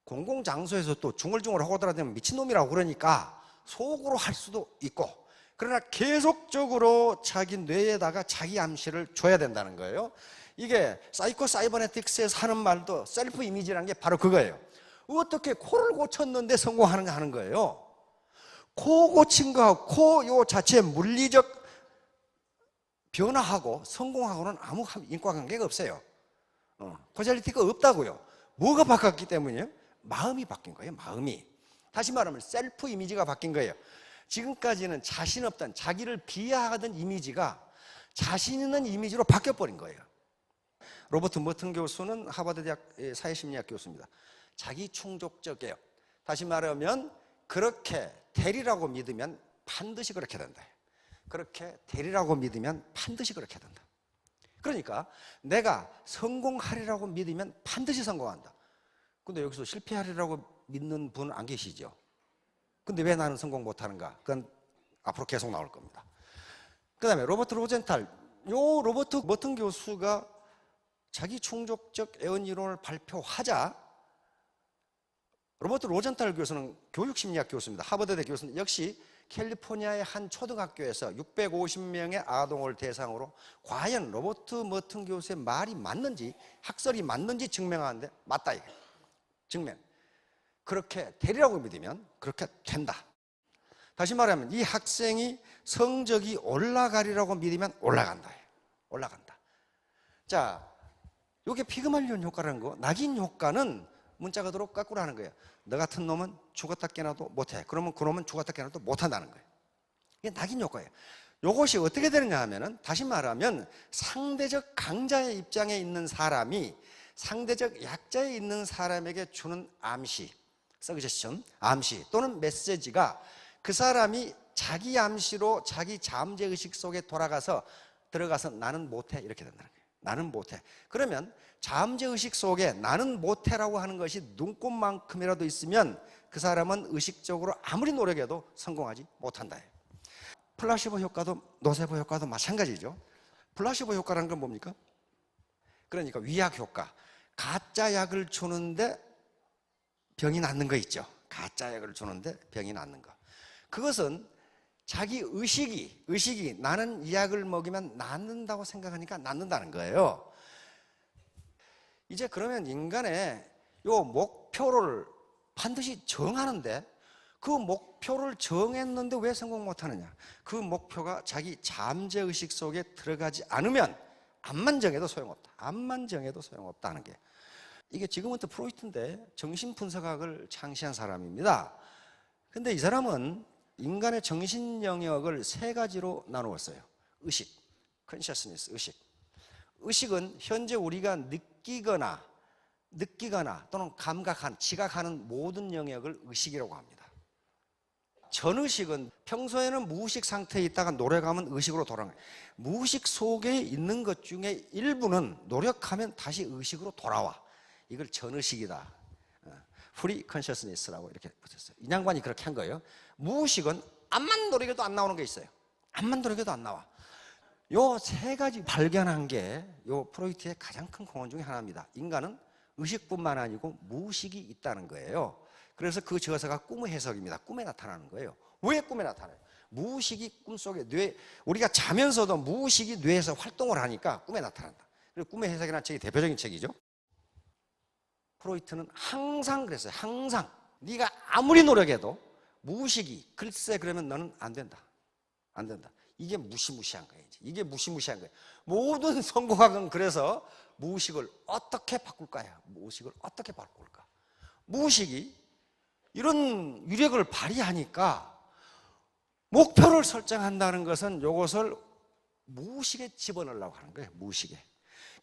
공공장소에서 또 중얼중얼 하고 돌아다니면 미친놈이라고 그러니까 속으로 할 수도 있고, 그러나 계속적으로 자기 뇌에다가 자기 암시를 줘야 된다는 거예요. 이게 사이코 사이버네틱스에서 하는 말도 셀프 이미지라는 게 바로 그거예요. 어떻게 코를 고쳤는데 성공하는가 하는 거예요. 코 고친 거하고 코 요 자체의 물리적 변화하고 성공하고는 아무 인과관계가 없어요. 코잘리티가 없다고요. 뭐가 바뀌었기 때문이에요? 마음이 바뀐 거예요. 마음이. 다시 말하면 셀프 이미지가 바뀐 거예요. 지금까지는 자신 없던, 자기를 비하하던 이미지가 자신 있는 이미지로 바뀌어버린 거예요. 로버트 머튼 교수는 하버드 대학 사회심리학 교수입니다. 자기 충족적이에요. 다시 말하면 그렇게 되리라고 믿으면 반드시 그렇게 된다. 그렇게 되리라고 믿으면 반드시 그렇게 된다. 그러니까 내가 성공하리라고 믿으면 반드시 성공한다. 근데 여기서 실패하리라고 믿는 분은 안 계시죠? 근데 왜 나는 성공 못하는가? 그건 앞으로 계속 나올 겁니다. 그 다음에 로버트 로젠탈, 요 로버트 머튼 교수가 자기 충족적 애원 이론을 발표하자 로버트 로젠탈 교수는 교육심리학 교수입니다. 하버드대 교수는 역시 캘리포니아의 한 초등학교에서 650명의 아동을 대상으로 과연 로버트 머튼 교수의 말이 맞는지, 학설이 맞는지 증명하는데 맞다 이게. 증명. 그렇게 되리라고 믿으면 그렇게 된다. 다시 말하면 이 학생이 성적이 올라가리라고 믿으면 올라간다. 올라간다. 자, 이게 피그말리온 효과라는 거. 낙인 효과는 문자 그대로 거꾸로 하는 거예요. 너 같은 놈은 죽었다 깨나도 못해. 그러면 그 놈은 죽었다 깨나도 못한다는 거예요. 이게 낙인 효과예요. 이것이 어떻게 되느냐 하면은, 다시 말하면 상대적 강자의 입장에 있는 사람이 상대적 약자에 있는 사람에게 주는 암시, 서제션, 암시 또는 메시지가 그 사람이 자기 암시로 자기 잠재의식 속에 들어가서 나는 못해 이렇게 된다는 거예요. 나는 못해. 그러면 잠재의식 속에 나는 못해라고 하는 것이 눈꼽만큼이라도 있으면 그 사람은 의식적으로 아무리 노력해도 성공하지 못한다. 플라시보 효과도 노세보 효과도 마찬가지죠. 플라시보 효과라는 건 뭡니까? 그러니까 위약 효과. 가짜 약을 주는데 병이 낫는 거 있죠. 가짜 약을 주는데 병이 낫는 거. 그것은 자기 의식이 나는 이 약을 먹이면 낫는다고 생각하니까 낫는다는 거예요. 이제 그러면 인간의 요 목표를 반드시 정하는데, 그 목표를 정했는데 왜 성공 못하느냐? 그 목표가 자기 잠재의식 속에 들어가지 않으면 암만 정해도 소용없다. 암만 정해도 소용없다는 게, 이게 지금부터 프로이트인데 정신분석학을 창시한 사람입니다. 근데 이 사람은 인간의 정신 영역을 세 가지로 나누었어요. 의식, consciousness, 의식. 의식은 현재 우리가 느끼거나 또는 지각하는 모든 영역을 의식이라고 합니다. 전의식은 평소에는 무의식 상태에 있다가 노력하면 의식으로 돌아가요. 무의식 속에 있는 것 중에 일부는 노력하면 다시 의식으로 돌아와. 이걸 전의식이다. 프리 컨셔스니스라고 이렇게 붙였어요. 이 양반이 그렇게 한 거예요. 무의식은 암만 노력해도 안 나오는 게 있어요. 암만 노력해도 안 나와. 요 세 가지 발견한 게 요 프로이트의 가장 큰 공헌 중에 하나입니다. 인간은 의식뿐만 아니고 무의식이 있다는 거예요. 그래서 그 저서가 꿈의 해석입니다. 꿈에 나타나는 거예요. 왜 꿈에 나타나요? 무의식이 꿈속에 우리가 자면서도 무의식이 뇌에서 활동을 하니까 꿈에 나타난다. 그리고 꿈의 해석이라는 책이 대표적인 책이죠. 프로이트는 항상 그랬어요. 항상 네가 아무리 노력해도 무의식이 글쎄 그러면 너는 안 된다. 안 된다. 이게 무시무시한 거예요. 이게 무시무시한 거예요. 모든 성공학은 그래서 무의식을 어떻게 바꿀까요? 무의식을 어떻게 바꿀까? 무의식이 이런 위력을 발휘하니까 목표를 설정한다는 것은 이것을 무의식에 집어넣으려고 하는 거예요. 무의식에.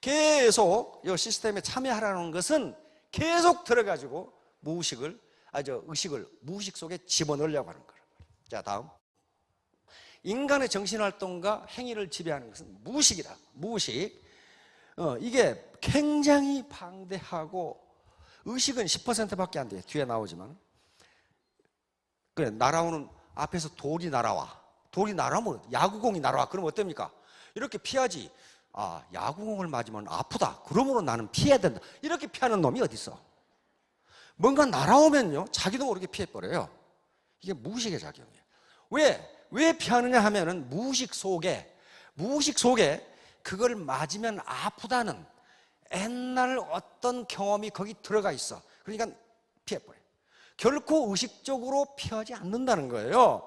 계속 이 시스템에 참여하라는 것은 계속 들어가지고 의식을 무의식 속에 집어넣으려고 하는 거예요. 자, 다음. 인간의 정신활동과 행위를 지배하는 것은 무의식이다. 무의식. 이게 굉장히 방대하고, 의식은 10%밖에 안 돼요. 뒤에 나오지만. 그래, 날아오는 앞에서 돌이 날아와. 돌이 날아오면 야구공이 날아와. 그럼 어떻습니까? 이렇게 피하지. 아, 야구공을 맞으면 아프다. 그러므로 나는 피해야 된다. 이렇게 피하는 놈이 어디 있어? 뭔가 날아오면요, 자기도 모르게 피해버려요. 이게 무의식의 작용이에요. 왜 피하느냐 하면은 무의식 속에 그걸 맞으면 아프다는 옛날 어떤 경험이 거기 들어가 있어. 그러니까 피해버려요. 결코 의식적으로 피하지 않는다는 거예요.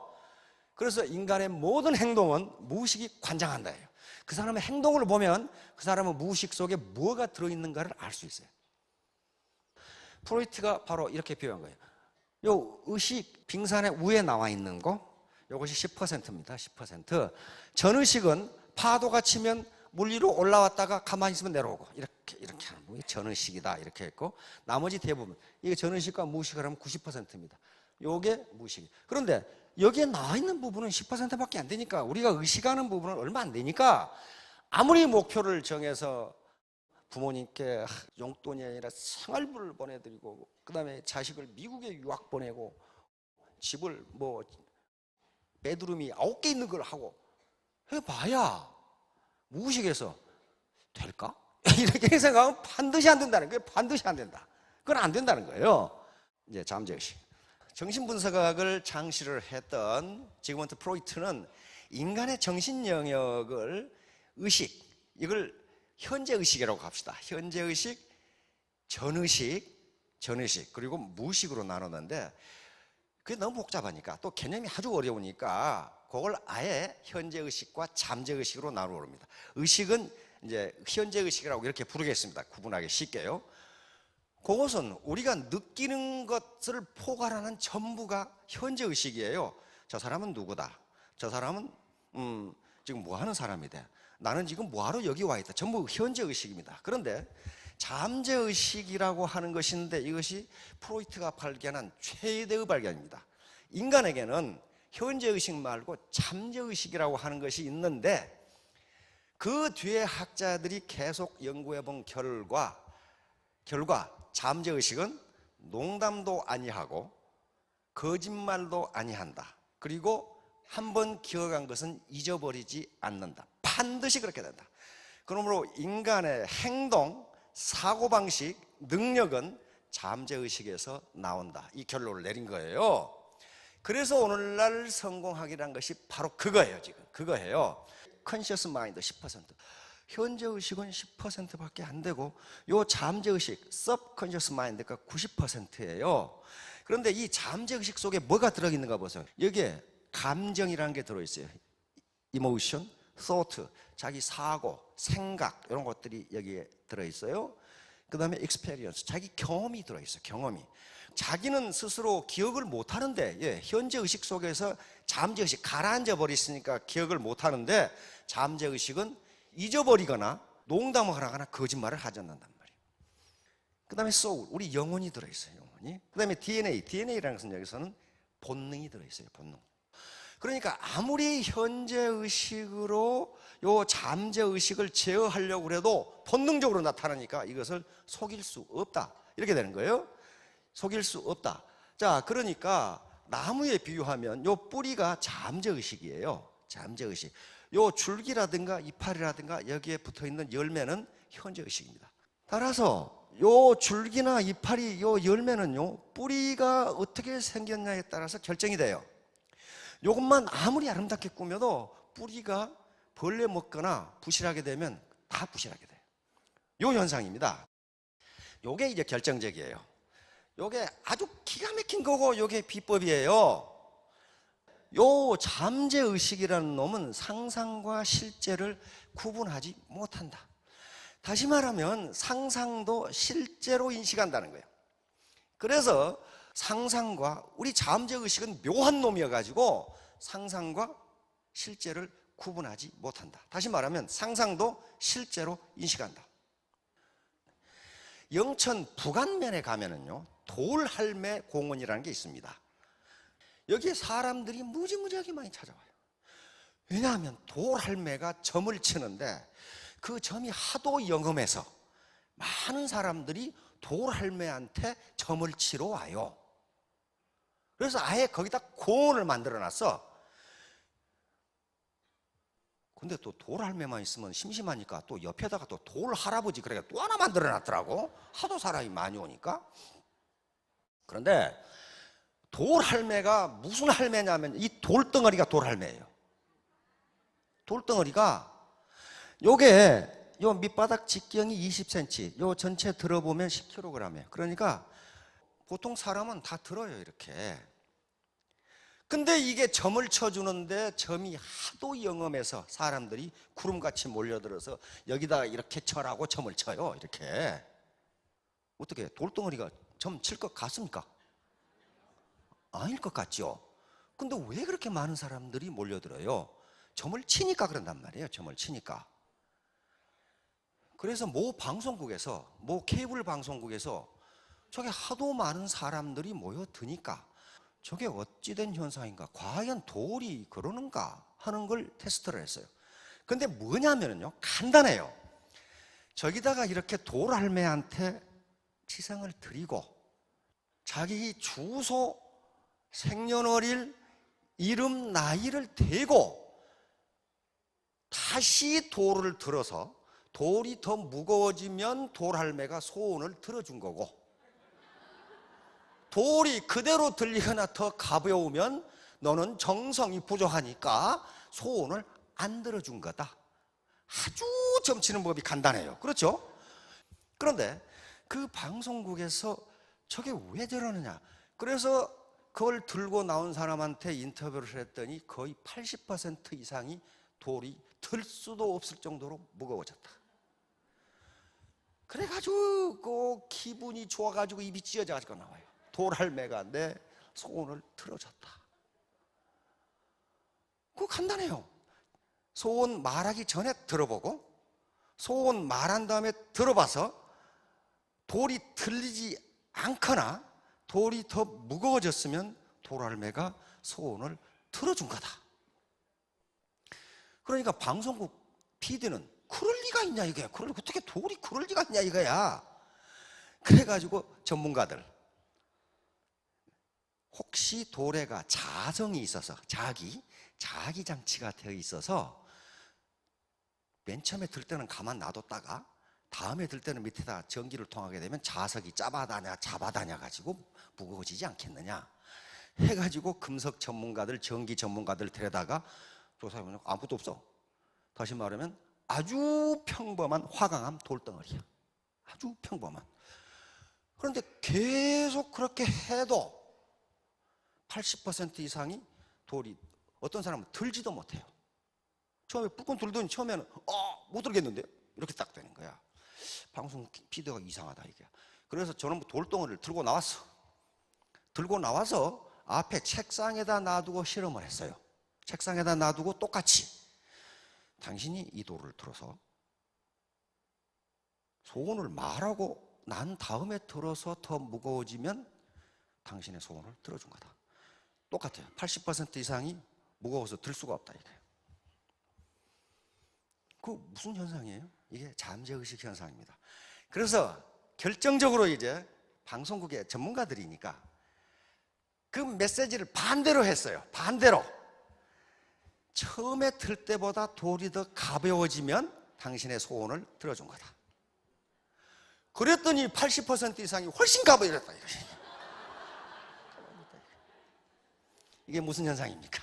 그래서 인간의 모든 행동은 무의식이 관장한다. 그 사람의 행동을 보면 그 사람은 무의식 속에 뭐가 들어있는가를 알 수 있어요. 프로이트가 바로 이렇게 표현한 거예요. 요 의식 빙산의 위에 나와 있는 거, 이것이 10%입니다. 10%. 전의식은 파도가 치면 물 위로 올라왔다가 가만히 있으면 내려오고 이렇게 하는 게 전의식이다. 이렇게 했고, 나머지 대부분 이게 전의식과 무의식을 하면 90%입니다. 요게 무의식. 그런데 여기에 나와 있는 부분은 10%밖에 안 되니까, 우리가 의식하는 부분은 얼마 안 되니까, 아무리 목표를 정해서 부모님께 용돈이 아니라 생활비를 보내드리고, 그 다음에 자식을 미국에 유학 보내고, 집을 베드룸이 9개 있는 걸 하고 해봐야 무의식에서 될까? 이렇게 생각하면 반드시 안 된다는 거예요. 반드시 안 된다. 그건 안 된다는 거예요. 이제 잠재의식. 정신분석학을 창시를 했던 지그문트 프로이트는 인간의 정신 영역을 이걸 현재의식이라고 합시다. 현재의식, 전의식, 그리고 무의식으로 나누는데, 그게 너무 복잡하니까 또 개념이 아주 어려우니까 그걸 아예 현재 의식과 잠재 의식으로 나누어봅니다. 의식은 이제 현재 의식이라고 이렇게 부르겠습니다. 구분하기 쉽게요. 그것은 우리가 느끼는 것을 포괄하는 전부가 현재 의식이에요. 저 사람은 누구다. 저 사람은 지금 뭐 하는 사람이다. 나는 지금 뭐하러 여기 와 있다. 전부 현재 의식입니다. 그런데 잠재 의식이라고 하는 것인데 이것이 프로이트가 발견한 최대의 발견입니다. 인간에게는 현재 의식 말고 잠재 의식이라고 하는 것이 있는데 그 뒤에 학자들이 계속 연구해 본 결과 잠재 의식은 농담도 아니하고 거짓말도 아니한다. 그리고 한번 기억한 것은 잊어버리지 않는다. 반드시 그렇게 된다. 그러므로 인간의 행동, 사고방식, 능력은 잠재의식에서 나온다. 이 결론을 내린 거예요. 그래서 오늘날 성공학이라는 것이 바로 그거예요. 지금 그거예요. 컨셔스 마인드 10%, 현재의식은 10%밖에 안 되고 요 잠재의식, 서브컨셔스 마인드가 90%예요. 그런데 이 잠재의식 속에 뭐가 들어있는가 보세요. 여기에 감정이라는 게 들어있어요. 이모션, thought, 자기 사고, 생각 이런 것들이 여기에 들어있어요. 그 다음에 experience, 자기 경험이 들어있어요. 경험이. 자기는 스스로 기억을 못하는데 현재의식 속에서 잠재의식 가라앉아 버렸으니까 기억을 못하는데 잠재의식은 잊어버리거나 농담을 하거나 거짓말을 하지 않는단 말이에요. 그 다음에 soul, 우리 영혼이 들어있어요. 영혼이. 그 다음에 DNA라는 것은 여기서는 본능이 들어있어요. 본능. 그러니까 아무리 현재의식으로 요 잠재의식을 제어하려고 해도 본능적으로 나타나니까 이것을 속일 수 없다. 이렇게 되는 거예요. 속일 수 없다. 자, 그러니까 나무에 비유하면 요 뿌리가 잠재의식이에요. 잠재의식. 요 줄기라든가 이파리라든가 여기에 붙어있는 열매는 현재의식입니다. 따라서 요 줄기나 이파리, 요 열매는요 뿌리가 어떻게 생겼냐에 따라서 결정이 돼요. 요것만 아무리 아름답게 꾸며도 뿌리가 벌레 먹거나 부실하게 되면 다 부실하게 돼요. 요 현상입니다. 요게 이제 결정적이에요. 요게 아주 기가 막힌 거고 요게 비법이에요. 요 잠재의식이라는 놈은 상상과 실제를 구분하지 못한다. 다시 말하면 상상도 실제로 인식한다는 거예요. 그래서 상상과 우리 잠재의식은 묘한 놈이어가지고 상상과 실제를 구분하지 못한다. 다시 말하면 상상도 실제로 인식한다. 영천 북안면에 가면은요 돌할매 공원이라는 게 있습니다. 여기에 사람들이 무지무지하게 많이 찾아와요. 왜냐하면 돌할매가 점을 치는데 그 점이 하도 영험해서 많은 사람들이 돌할매한테 점을 치러 와요. 그래서 아예 거기다 공원을 만들어 놨어. 근데 또 돌할매만 있으면 심심하니까 또 옆에다가 또 돌할아버지 그래 또 하나 만들어 놨더라고. 하도 사람이 많이 오니까. 그런데 돌할매가 무슨 할매냐면 이 돌덩어리가 돌할매예요. 돌덩어리가 요게 요 밑바닥 직경이 20cm, 요 전체 들어보면 10kg이에요. 그러니까 보통 사람은 다 들어요 이렇게. 근데 이게 점을 쳐주는데 점이 하도 영험해서 사람들이 구름같이 몰려들어서 여기다가 이렇게 쳐라고 점을 쳐요 이렇게. 어떻게 돌덩어리가 점 칠 것 같습니까? 아닐 것 같죠. 근데 왜 그렇게 많은 사람들이 몰려들어요? 점을 치니까 그런단 말이에요. 점을 치니까. 그래서 모 방송국에서 모 케이블 방송국에서 저게 하도 많은 사람들이 모여드니까 저게 어찌된 현상인가, 과연 돌이 그러는가 하는 걸 테스트를 했어요. 근데 뭐냐면요 간단해요. 저기다가 이렇게 돌할매한테 치성을 드리고 자기 주소, 생년월일, 이름, 나이를 대고 다시 돌을 들어서 돌이 더 무거워지면 돌할매가 소원을 들어준 거고 돌이 그대로 들리거나 더 가벼우면 너는 정성이 부족하니까 소원을 안 들어준 거다. 아주 점치는 법이 간단해요. 그렇죠? 그런데 그 방송국에서 저게 왜 저러느냐. 그래서 그걸 들고 나온 사람한테 인터뷰를 했더니 거의 80% 이상이 돌이 들 수도 없을 정도로 무거워졌다. 그래가지고 그 기분이 좋아가지고 입이 찢어져가지고 나와요. 돌할매가 내 소원을 들어줬다. 그거 간단해요. 소원 말하기 전에 들어보고, 소원 말한 다음에 들어봐서 돌이 들리지 않거나 돌이 더 무거워졌으면 돌할매가 소원을 들어준 거다. 그러니까 방송국 PD는 그럴 리가 있냐 이거야. 어떻게 돌이 그럴 리가 있냐 이거야. 그래가지고 전문가들, 혹시 돌에가 자성이 있어서 자기 장치가 되어 있어서 맨 처음에 들 때는 가만 놔뒀다가 다음에 들 때는 밑에다 전기를 통하게 되면 자석이 잡아다녀 가지고 무거워지지 않겠느냐 해가지고 금속 전문가들, 전기 전문가들 데려다가 조사해보면 아무것도 없어. 다시 말하면 아주 평범한 화강암 돌덩어리야. 아주 평범한. 그런데 계속 그렇게 해도 80% 이상이 돌이, 어떤 사람은 들지도 못해요. 처음에 뿔끈 들더니 처음에는 못 들겠는데 이렇게 딱 되는 거야. 방송 PD가 이상하다 이게. 그래서 저는 돌덩어리를 들고 나와서 앞에 책상에다 놔두고 실험을 했어요. 책상에다 놔두고 똑같이 당신이 이 돌을 들어서 소원을 말하고 난 다음에 들어서 더 무거워지면 당신의 소원을 들어준 거다. 똑같아요. 80% 이상이 무거워서 들 수가 없다 이거예요. 그 무슨 현상이에요? 이게 잠재의식 현상입니다. 그래서 결정적으로 이제 방송국의 전문가들이니까 그 메시지를 반대로 했어요. 반대로. 처음에 들 때보다 돌이 더 가벼워지면 당신의 소원을 들어준 거다. 그랬더니 80% 이상이 훨씬 가벼워졌다 이거지. 이게 무슨 현상입니까?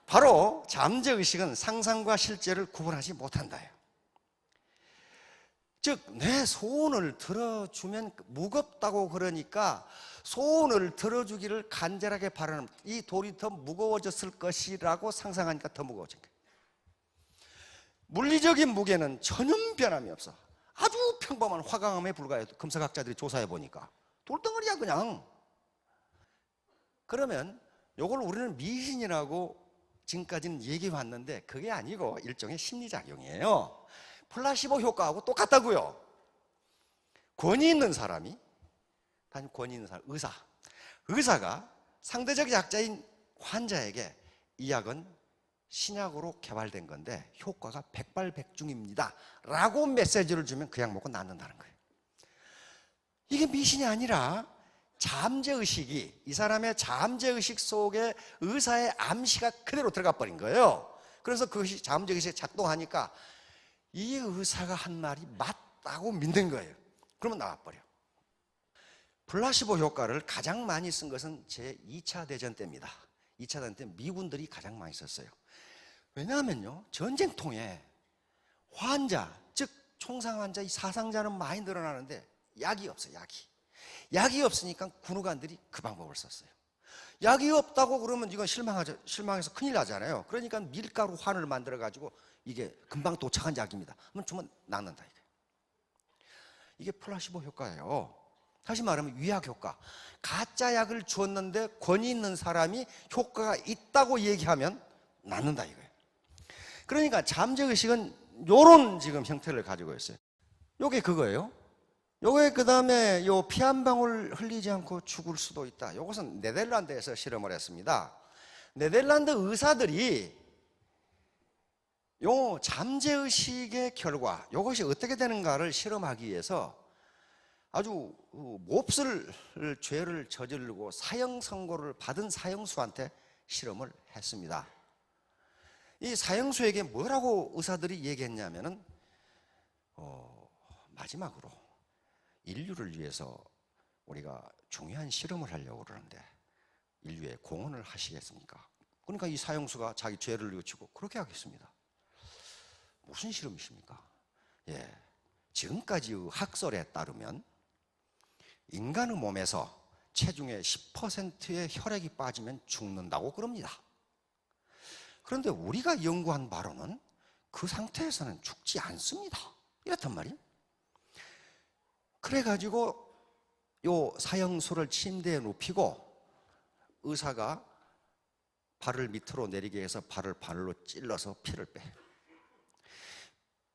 바로 잠재의식은 상상과 실제를 구분하지 못한다요. 즉 내 소원을 들어주면 무겁다고 그러니까 소원을 들어주기를 간절하게 바라는, 이 돌이 더 무거워졌을 것이라고 상상하니까 더 무거워진 거예요. 물리적인 무게는 전혀 변함이 없어. 아주 평범한 화강암에 불과해요. 금속학자들이 조사해 보니까 돌덩어리야 그냥. 그러면 이걸 우리는 미신이라고 지금까지는 얘기해 왔는데 그게 아니고 일종의 심리작용이에요. 플라시보 효과하고 똑같다고요. 권위 있는 사람이, 권위 있는 사람, 의사가 상대적 약자인 환자에게 이 약은 신약으로 개발된 건데 효과가 백발백중입니다 라고 메시지를 주면 그 약 먹고 낫는다는 거예요. 이게 미신이 아니라 잠재의식이, 이 사람의 잠재의식 속에 의사의 암시가 그대로 들어가 버린 거예요. 그래서 그것이 잠재의식이 작동하니까 이 의사가 한 말이 맞다고 믿는 거예요. 그러면 나와버려. 플라시보 효과를 가장 많이 쓴 것은 제2차 대전 때입니다. 2차 대전 때 미군들이 가장 많이 썼어요. 왜냐하면요, 전쟁통에 환자, 즉 총상 환자, 이 사상자는 많이 늘어나는데 약이 없어요. 약이 없으니까 군의관들이 그 방법을 썼어요. 약이 없다고 그러면 이건 실망해서 큰일 나잖아요. 그러니까 밀가루 환을 만들어 가지고 이게 금방 도착한 약입니다. 그러면 주면 낫는다 이게. 이게 플라시보 효과예요. 다시 말하면 위약 효과. 가짜 약을 주었는데 권위 있는 사람이 효과가 있다고 얘기하면 낫는다 이거예요. 그러니까 잠재의식은 요런 지금 형태를 가지고 있어요. 요게 그거예요. 요게 그 다음에 요 피 한 방울 흘리지 않고 죽을 수도 있다. 요것은 네덜란드에서 실험을 했습니다. 네덜란드 의사들이 요 잠재의식의 결과, 요것이 어떻게 되는가를 실험하기 위해서 아주 몹쓸 죄를 저지르고 사형 선고를 받은 사형수한테 실험을 했습니다. 이 사형수에게 뭐라고 의사들이 얘기했냐면은 마지막으로 인류를 위해서 우리가 중요한 실험을 하려고 그러는데 인류에 공헌을 하시겠습니까? 그러니까 이 사형수가 자기 죄를 뉘우치고 그렇게 하겠습니다. 무슨 실험이십니까? 지금까지의 학설에 따르면 인간의 몸에서 체중의 10%의 혈액이 빠지면 죽는다고 그럽니다. 그런데 우리가 연구한 바로는 그 상태에서는 죽지 않습니다. 이렇단 말이에요. 그래가지고 요 사형수를 침대에 눕히고 의사가 발을 밑으로 내리게 해서 발을 바늘로 찔러서 피를 빼.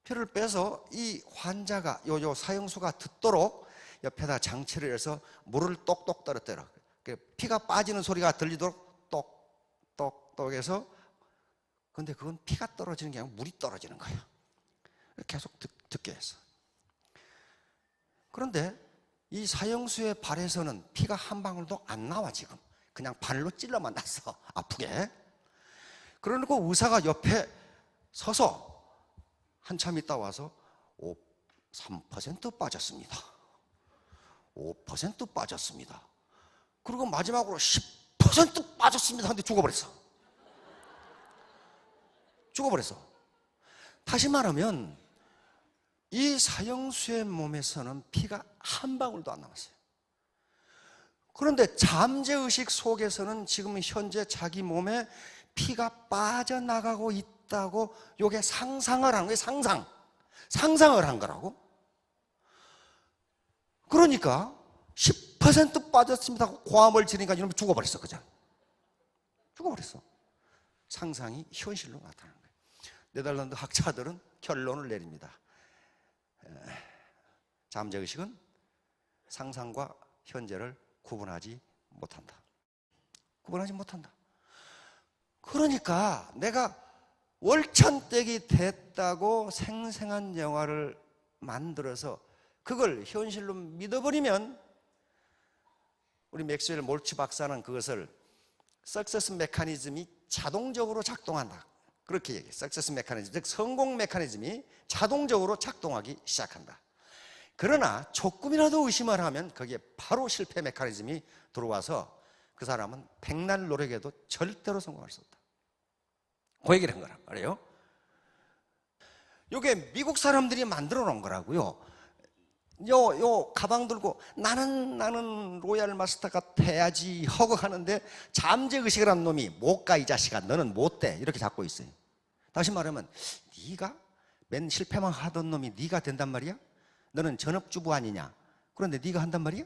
피를 빼서 이 환자가 요 사형수가 듣도록 옆에다 장치를 해서 물을 똑똑 떨어뜨려. 피가 빠지는 소리가 들리도록 똑똑똑 해서, 근데 그건 피가 떨어지는 게 아니고 물이 떨어지는 거예요. 계속 듣게 해서. 그런데 이 사형수의 발에서는 피가 한 방울도 안 나와. 지금 그냥 바늘로 찔러만 놨어, 아프게. 그러니까 의사가 옆에 서서 한참 있다 와서 3% 빠졌습니다, 5% 빠졌습니다, 그리고 마지막으로 10% 빠졌습니다 하는데 죽어버렸어. 다시 말하면 이 사형수의 몸에서는 피가 한 방울도 안 남았어요. 그런데 잠재의식 속에서는 지금 현재 자기 몸에 피가 빠져나가고 있다고, 요게 상상을 한 거예요. 상상을 한 거라고. 그러니까 10% 빠졌습니다 하고 고함을 지르니까 이놈이 죽어버렸어. 그죠? 죽어버렸어. 상상이 현실로 나타나는 거예요. 네덜란드 학자들은 결론을 내립니다. 잠재의식은 상상과 현재를 구분하지 못한다. 그러니까 내가 월천댁이 됐다고 생생한 영화를 만들어서 그걸 현실로 믿어버리면, 우리 맥스웰 몰츠 박사는 그것을 석세스 메커니즘이 자동적으로 작동한다, 그렇게 얘기해요. 석세스 메커니즘, 즉 성공 메커니즘이 자동적으로 작동하기 시작한다. 그러나 조금이라도 의심을 하면 거기에 바로 실패 메커니즘이 들어와서 그 사람은 백날 노력해도 절대로 성공할 수 없다, 그 얘기를 한 거란 말이에요. 이게 미국 사람들이 만들어 놓은 거라고요. 요 가방 들고 나는 로얄 마스터가 돼야지 하고 하는데, 잠재의식을 한 놈이 못 가, 이 자식아, 너는 못 돼, 이렇게 잡고 있어요. 다시 말하면 네가 맨 실패만 하던 놈이 네가 된단 말이야? 너는 전업주부 아니냐? 그런데 네가 한단 말이야?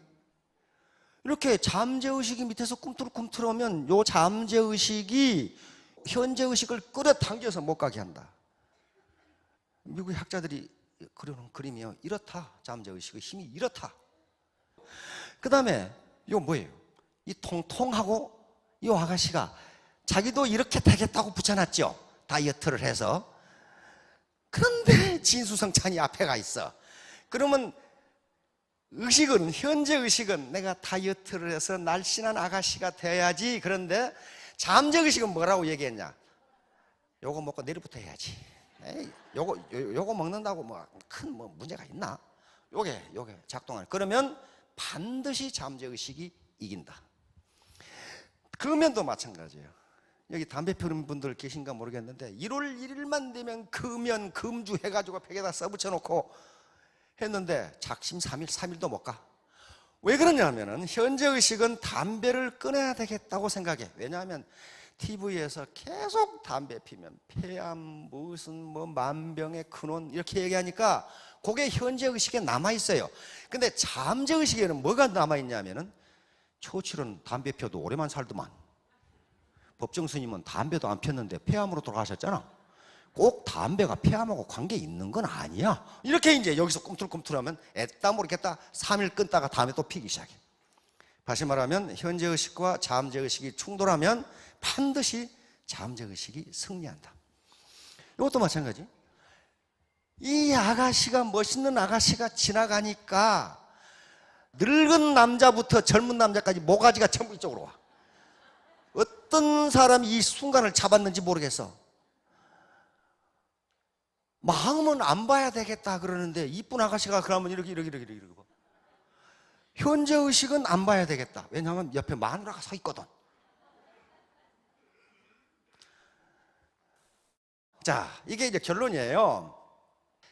이렇게 잠재의식이 밑에서 꿈틀꿈틀하면 요 잠재의식이 현재의식을 끌어당겨서 못 가게 한다. 미국의 학자들이 그려놓은 그림이요, 이렇다. 잠재의식의 힘이 이렇다. 그 다음에 이거 뭐예요? 이 통통하고 이 아가씨가 자기도 이렇게 되겠다고 붙여놨죠, 다이어트를 해서. 그런데 진수성찬이 앞에 가 있어. 그러면 의식은, 현재의식은 내가 다이어트를 해서 날씬한 아가씨가 돼야지. 그런데 잠재의식은 뭐라고 얘기했냐? 요거 먹고 내일부터 해야지. 에이, 요거 먹는다고 뭐 큰 문제가 있나? 요게 작동하는. 그러면 반드시 잠재의식이 이긴다. 금연도 마찬가지예요. 여기 담배 피우는 분들 계신가 모르겠는데 1월 1일만 되면 금연, 금주 해가지고 팩에다 써붙여 놓고 했는데 작심 3일도 못 가. 왜 그러냐면은 현재의식은 담배를 끊어야 되겠다고 생각해. 왜냐하면 TV에서 계속 담배 피면 폐암, 무슨 만병의 근원 이렇게 얘기하니까 그게 현재의식에 남아있어요. 근데 잠재의식에는 뭐가 남아있냐면은 초칠은 담배 피워도 오래만 살더만. 법정 스님은 담배도 안 폈는데 폐암으로 돌아가셨잖아. 꼭 담배가 폐암하고 관계 있는 건 아니야. 이렇게 이제 여기서 꿈틀꿈틀하면 애따 모르겠다 3일 끊다가 다음에 또 피기 시작해. 다시 말하면 현재의식과 잠재의식이 충돌하면 반드시 잠재의식이 승리한다. 이것도 마찬가지. 이 아가씨가, 멋있는 아가씨가 지나가니까 늙은 남자부터 젊은 남자까지 모가지가 전부 이쪽으로 와. 어떤 사람이 이 순간을 잡았는지 모르겠어. 마음은 안 봐야 되겠다 그러는데 이쁜 아가씨가 그러면 이렇게 현재의식은 안 봐야 되겠다. 왜냐하면 옆에 마누라가 서 있거든. 자, 이게 이제 결론이에요.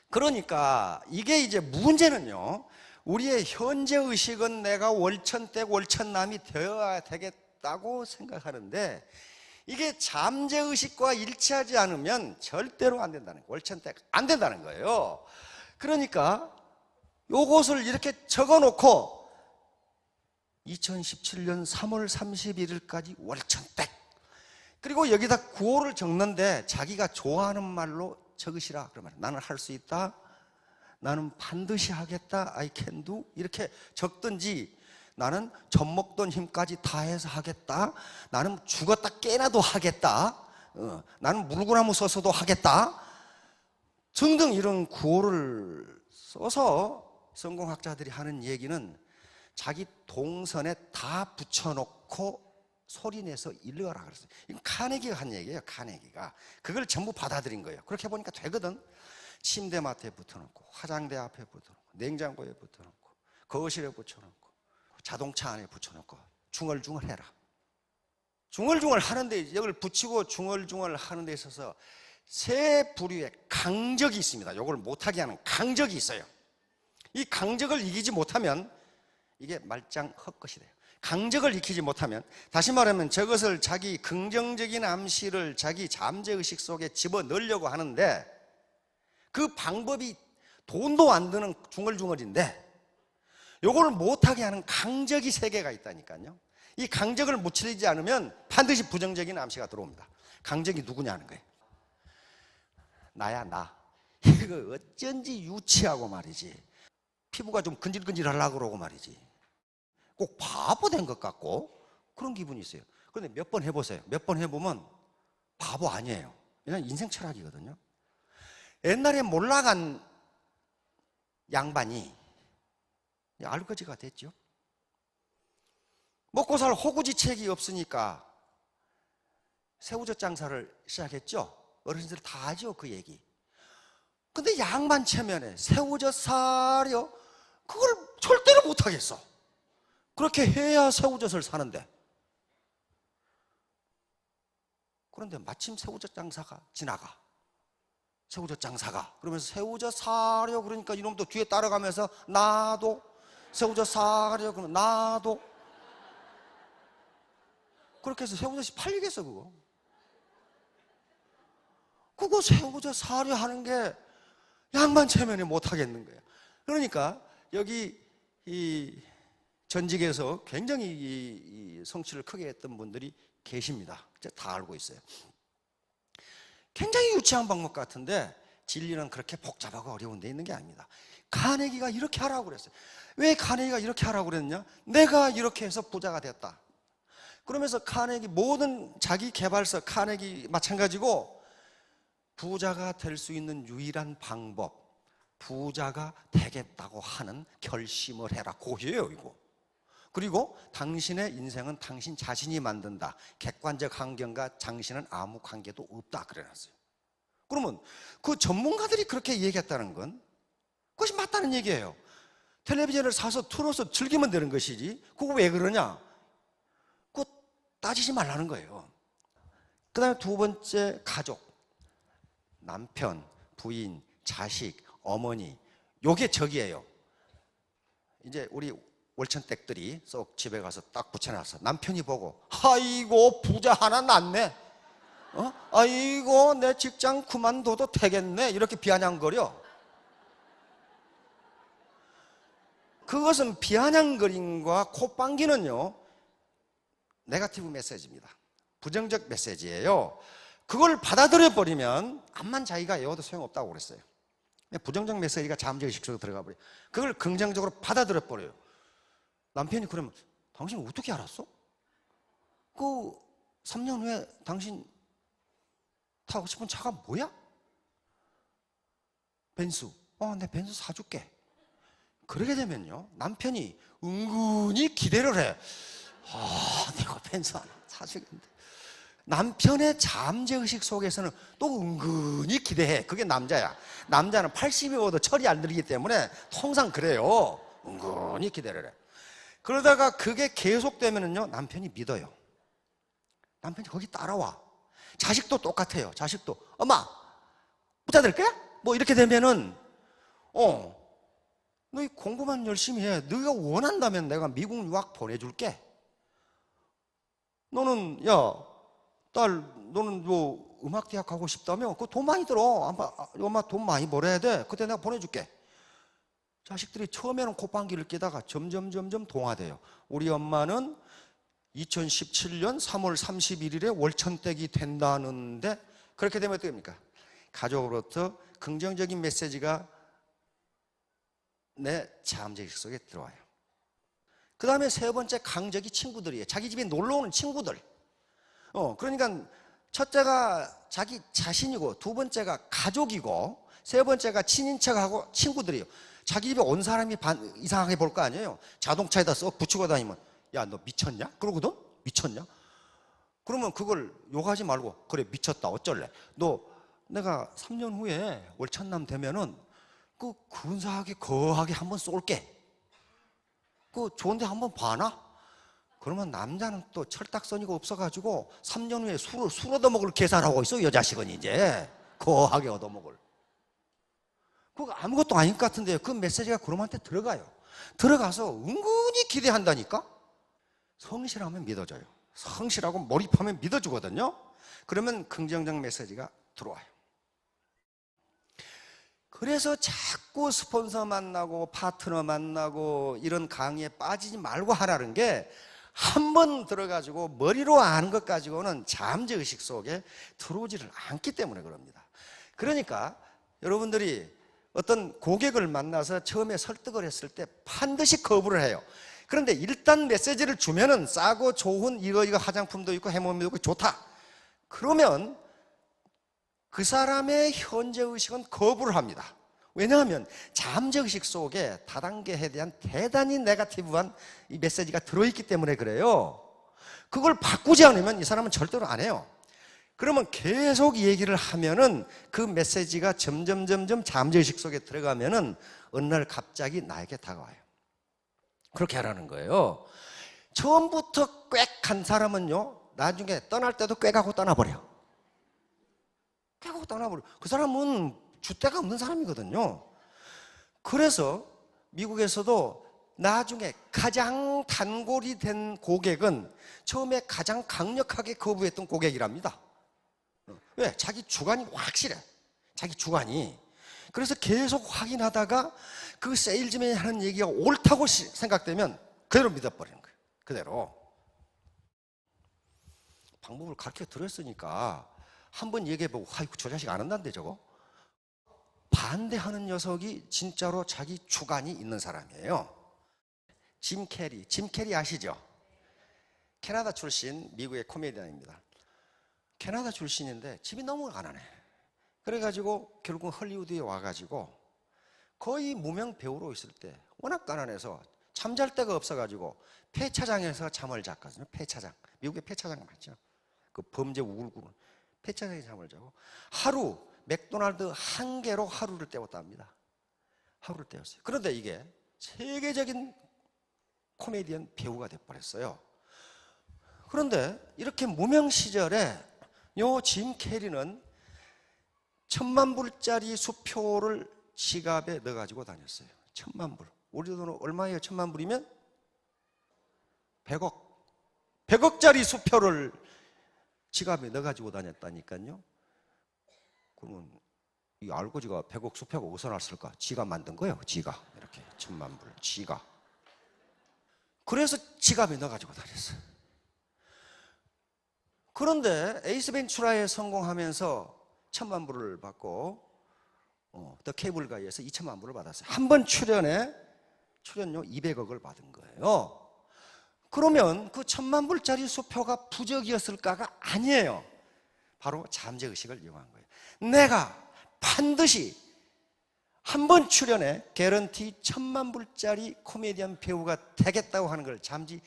그러니까 이게 이제 문제는요, 우리의 현재 의식은 내가 월천댁 월천남이 되어야 되겠다고 생각하는데 이게 잠재 의식과 일치하지 않으면 절대로 안 된다는 거예요. 월천댁 안 된다는 거예요. 그러니까 요것을 이렇게 적어놓고 2017년 3월 31일까지 월천댁, 그리고 여기다 구호를 적는데 자기가 좋아하는 말로 적으시라. 그러면 나는 할 수 있다, 나는 반드시 하겠다, I can do, 이렇게 적든지, 나는 젖먹던 힘까지 다해서 하겠다, 나는 죽었다 깨나도 하겠다, 나는 물구나무 서서도 하겠다 등등 이런 구호를 써서 성공학자들이 하는 얘기는 자기 동선에 다 붙여놓고 소리내서 읽어라 그랬어요. 이건 카네기가 한 얘기예요. 카네기가 그걸 전부 받아들인 거예요. 그렇게 보니까 되거든. 침대 맡에 붙여놓고, 화장대 앞에 붙여놓고, 냉장고에 붙여놓고, 거실에 붙여놓고, 자동차 안에 붙여놓고 중얼중얼 해라. 중얼중얼 하는데, 이걸 붙이고 중얼중얼 하는 데 있어서 세 부류의 강적이 있습니다. 이걸 못하게 하는 강적이 있어요. 이 강적을 이기지 못하면 이게 말짱 헛것이 돼요. 강적을 익히지 못하면, 다시 말하면 저것을 자기 긍정적인 암시를 자기 잠재의식 속에 집어넣으려고 하는데 그 방법이 돈도 안 드는 중얼중얼인데 요걸 못하게 하는 강적이 세 개가 있다니까요. 이 강적을 무찌르지 않으면 반드시 부정적인 암시가 들어옵니다. 강적이 누구냐는 거예요. 나야, 나. 이거 어쩐지 유치하고 말이지, 피부가 좀 근질근질 하려고 그러고 말이지, 꼭 바보 된 것 같고 그런 기분이 있어요. 그런데 몇 번 해보세요. 몇 번 해보면 바보 아니에요. 그냥 인생 철학이거든요. 옛날에 몰라간 양반이 알거지가 됐죠. 먹고 살 호구지책이 없으니까 새우젓 장사를 시작했죠. 어르신들 다 아죠, 그 얘기. 근데 양반 체면에 새우젓 사려, 그걸 절대로 못하겠어. 그렇게 해야 새우젓을 사는데. 그런데 마침 새우젓 장사가 지나가. 새우젓 장사가. 그러면서 새우젓 사려 그러니까 이놈도 뒤에 따라가면서 나도 새우젓 사려 그러면 나도. 그렇게 해서 새우젓이 팔리겠어, 그거? 그거 새우젓 사려 하는 게 양반 체면에 못 하겠는 거야. 그러니까 여기 이 전직에서 굉장히 이 성취를 크게 했던 분들이 계십니다. 다 알고 있어요. 굉장히 유치한 방법 같은데 진리는 그렇게 복잡하고 어려운 데 있는 게 아닙니다. 카네기가 이렇게 하라고 그랬어요. 왜 카네기가 이렇게 하라고 그랬냐? 내가 이렇게 해서 부자가 됐다. 그러면서 카네기, 모든 자기 개발서 카네기 마찬가지고, 부자가 될 수 있는 유일한 방법, 부자가 되겠다고 하는 결심을 해라. 고유예요, 이거. 그리고 당신의 인생은 당신 자신이 만든다. 객관적 환경과 당신은 아무 관계도 없다. 그래놨어요. 그러면 그 전문가들이 그렇게 얘기했다는 건 그것이 맞다는 얘기예요. 텔레비전을 사서 틀어서 즐기면 되는 것이지 그거 왜 그러냐? 그거 따지지 말라는 거예요. 그 다음에 두 번째, 가족. 남편, 부인, 자식, 어머니. 요게 적이에요. 이제 우리 월천댁들이 쏙 집에 가서 딱 붙여놨어. 남편이 보고, 아이고 부자 하나 낳네, 아이고 내 직장 그만둬도 되겠네, 이렇게 비아냥거려. 그것은 비아냥거림과 콧방귀는요 네거티브 메시지입니다. 부정적 메시지예요. 그걸 받아들여 버리면 암만 자기가 외워도 소용없다고 그랬어요. 부정적 메시지가 잠재의식 속에 들어가 버려요. 그걸 긍정적으로 받아들여 버려요. 남편이 그러면, 당신 어떻게 알았어? 그 3년 후에 당신 타고 싶은 차가 뭐야? 벤츠. 내 벤츠 사줄게. 그러게 되면요 남편이 은근히 기대를 해. 내가 벤츠 하나 사주겠는데. 남편의 잠재의식 속에서는 또 은근히 기대해. 그게 남자야. 남자는 80이어도 철이 안 들기 때문에 통상 그래요. 은근히 기대를 해. 그러다가 그게 계속되면은요 남편이 믿어요. 남편이 거기 따라와. 자식도 똑같아요. 자식도, 엄마 부자 될 거야? 뭐 이렇게 되면은 너 이 공부만 열심히 해. 너가 원한다면 내가 미국 유학 보내줄게. 너는 야 딸 너는 뭐 음악대학 가고 싶다며 그거 돈 많이 들어. 엄마 돈 많이 벌어야 돼. 그때 내가 보내줄게. 자식들이 처음에는 콧방귀를 뀌다가 점점 동화돼요. 우리 엄마는 2017년 3월 31일에 월천댁이 된다는데 그렇게 되면 어떻게 됩니까? 가족으로부터 긍정적인 메시지가 내 자음제식 속에 들어와요. 그 다음에 세 번째 강적이 친구들이에요. 자기 집에 놀러 오는 친구들. 그러니까 첫째가 자기 자신이고, 두 번째가 가족이고, 세 번째가 친인척하고 친구들이에요. 자기 집에 온 사람이 이상하게 볼 거 아니에요. 자동차에다 썩 붙이고 다니면 야 너 미쳤냐? 그러거든? 미쳤냐? 그러면 그걸 욕하지 말고 그래 미쳤다 어쩔래? 너 내가 3년 후에 월천남 되면은 그 근사하게 거하게 한번 쏠게. 그 좋은데 한번 봐나? 그러면 남자는 또 철딱서니가 없어가지고 3년 후에 술을 얻어먹을 계산하고 있어. 여 자식은 이제 거하게 얻어먹을. 그거 아무것도 아닐 것 같은데 그 메시지가 그놈한테 들어가요. 들어가서 은근히 기대한다니까. 성실하면 믿어져요. 성실하고 몰입하면 믿어주거든요. 그러면 긍정적 메시지가 들어와요. 그래서 자꾸 스폰서 만나고 파트너 만나고 이런 강의에 빠지지 말고 하라는 게, 한 번 들어가지고 머리로 아는 것 가지고는 잠재의식 속에 들어오지를 않기 때문에 그럽니다. 그러니까 여러분들이 어떤 고객을 만나서 처음에 설득을 했을 때 반드시 거부를 해요. 그런데 일단 메시지를 주면은 싸고 좋은 이거 화장품도 있고 해모미도 있고 좋다. 그러면 그 사람의 현재의식은 거부를 합니다. 왜냐하면 잠재의식 속에 다단계에 대한 대단히 네거티브한 이 메시지가 들어있기 때문에 그래요. 그걸 바꾸지 않으면 이 사람은 절대로 안 해요. 그러면 계속 얘기를 하면은 그 메시지가 점점 잠재의식 속에 들어가면은 어느 날 갑자기 나에게 다가와요. 그렇게 하라는 거예요. 처음부터 꽥한 사람은요, 나중에 떠날 때도 꽥하고 떠나버려. 꽥하고 떠나버려. 그 사람은 줏대가 없는 사람이거든요. 그래서 미국에서도 나중에 가장 단골이 된 고객은 처음에 가장 강력하게 거부했던 고객이랍니다. 왜? 자기 주관이 확실해. 자기 주관이. 그래서 계속 확인하다가 그 세일즈맨이 하는 얘기가 옳다고 생각되면 그대로 믿어버리는 거예요. 그대로. 방법을 가르쳐 드렸으니까 한번 얘기해보고, 아이고 저 자식 안 한다는데 저거? 반대하는 녀석이 진짜로 자기 주관이 있는 사람이에요. 짐 캐리 아시죠? 캐나다 출신 미국의 코미디언입니다. 캐나다 출신인데 집이 너무 가난해. 그래가지고 결국 헐리우드에 와가지고 거의 무명 배우로 있을 때 워낙 가난해서 잠잘 데가 없어가지고 폐차장에서 잠을 잤거든요. 폐차장. 미국의 폐차장 맞죠? 그 범죄 우글우글 폐차장에서 잠을 자고 하루 맥도날드 한 개로 하루를 때웠다 합니다. 하루를 때웠어요. 그런데 이게 세계적인 코미디언 배우가 돼버렸어요. 그런데 이렇게 무명 시절에 요 짐 캐리는 10,000불짜리 수표를 지갑에 넣어가지고 다녔어요. 10,000불. 우리 돈은 얼마예요? 10,000불이면? 100억. 100억짜리 수표를 지갑에 넣어가지고 다녔다니까요. 그러면 이 알고 지가 100억 수표가 어디서 났을까? 지가 만든 거예요. 지가. 이렇게 10,000불. 지가. 그래서 지갑에 넣어가지고 다녔어요. 그런데 에이스 벤츄라에 성공하면서 1,000,000불을 받고 더 케이블 가이에서 2,000,000불을 받았어요. 한 번 출연료 200억을 받은 거예요. 그러면 그 1,000,000불짜리 수표가 부적이었을까가 아니에요. 바로 잠재의식을 이용한 거예요. 내가 반드시 한 번 출연에 개런티 1,000,000불짜리 코미디언 배우가 되겠다고 하는 걸 자기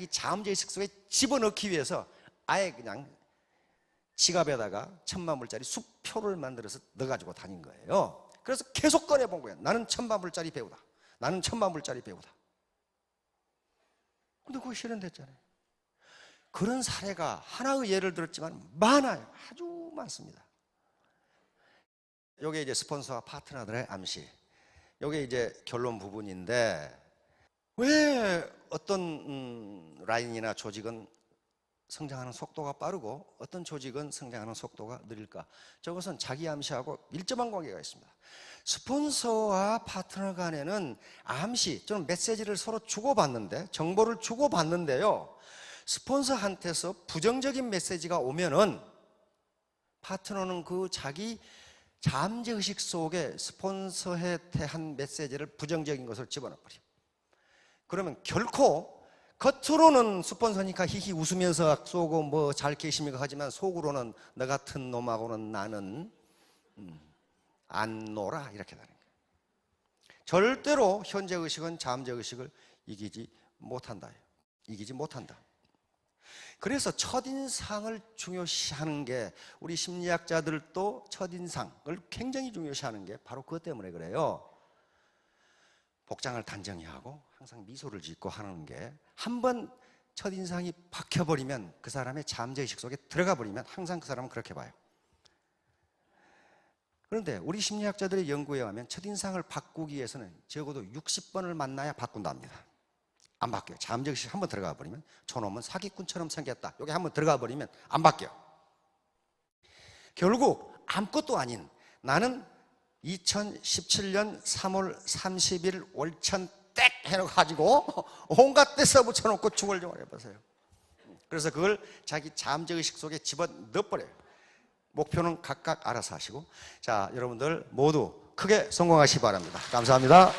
잠재의식 속에 집어넣기 위해서 아예 그냥 지갑에다가 1,000,000불짜리 수표를 만들어서 넣어가지고 다닌 거예요. 그래서 계속 꺼내본 거예요. 나는 1,000,000불짜리 배우다. 나는 1,000,000불짜리 배우다. 근데 그거 실현됐잖아요. 그런 사례가 하나의 예를 들었지만 많아요. 아주 많습니다. 요게 이제 스폰서와 파트너들의 암시. 이게 이제 결론 부분인데, 왜 어떤 라인이나 조직은 성장하는 속도가 빠르고 어떤 조직은 성장하는 속도가 느릴까? 저것은 자기 암시하고 밀접한 관계가 있습니다. 스폰서와 파트너 간에는 암시, 저는 메시지를 서로 주고받는데, 정보를 주고받는데요, 스폰서한테서 부정적인 메시지가 오면은 파트너는 그 자기 잠재의식 속에 스폰서에 대한 메시지를 부정적인 것을 집어넣어버려요. 그러면 결코 겉으로는 스폰서니까 히히 웃으면서 쏘고 뭐 잘 계십니까 하지만 속으로는 너 같은 놈하고는 나는 안 놀아, 이렇게 되는 거예요. 절대로 현재의식은 잠재의식을 이기지 못한다. 이기지 못한다. 그래서 첫인상을 중요시하는 게, 우리 심리학자들도 첫인상을 굉장히 중요시하는 게 바로 그것 때문에 그래요. 복장을 단정히 하고 항상 미소를 짓고 하는 게, 한번 첫인상이 박혀버리면 그 사람의 잠재의식 속에 들어가 버리면 항상 그 사람은 그렇게 봐요. 그런데 우리 심리학자들의 연구에 의하면 첫인상을 바꾸기 위해서는 적어도 60번을 만나야 바꾼답니다. 안 바뀌어요. 잠재의식 한번 들어가 버리면 저놈은 사기꾼처럼 생겼다, 여기 한번 들어가 버리면 안 바뀌어요. 결국 아무것도 아닌 나는 2017년 3월 30일 월천 땡 해가지고 온갖 데서 붙여놓고 중얼중얼 해보세요. 그래서 그걸 자기 잠재의식 속에 집어넣어버려요. 목표는 각각 알아서 하시고, 자, 여러분들 모두 크게 성공하시기 바랍니다. 감사합니다.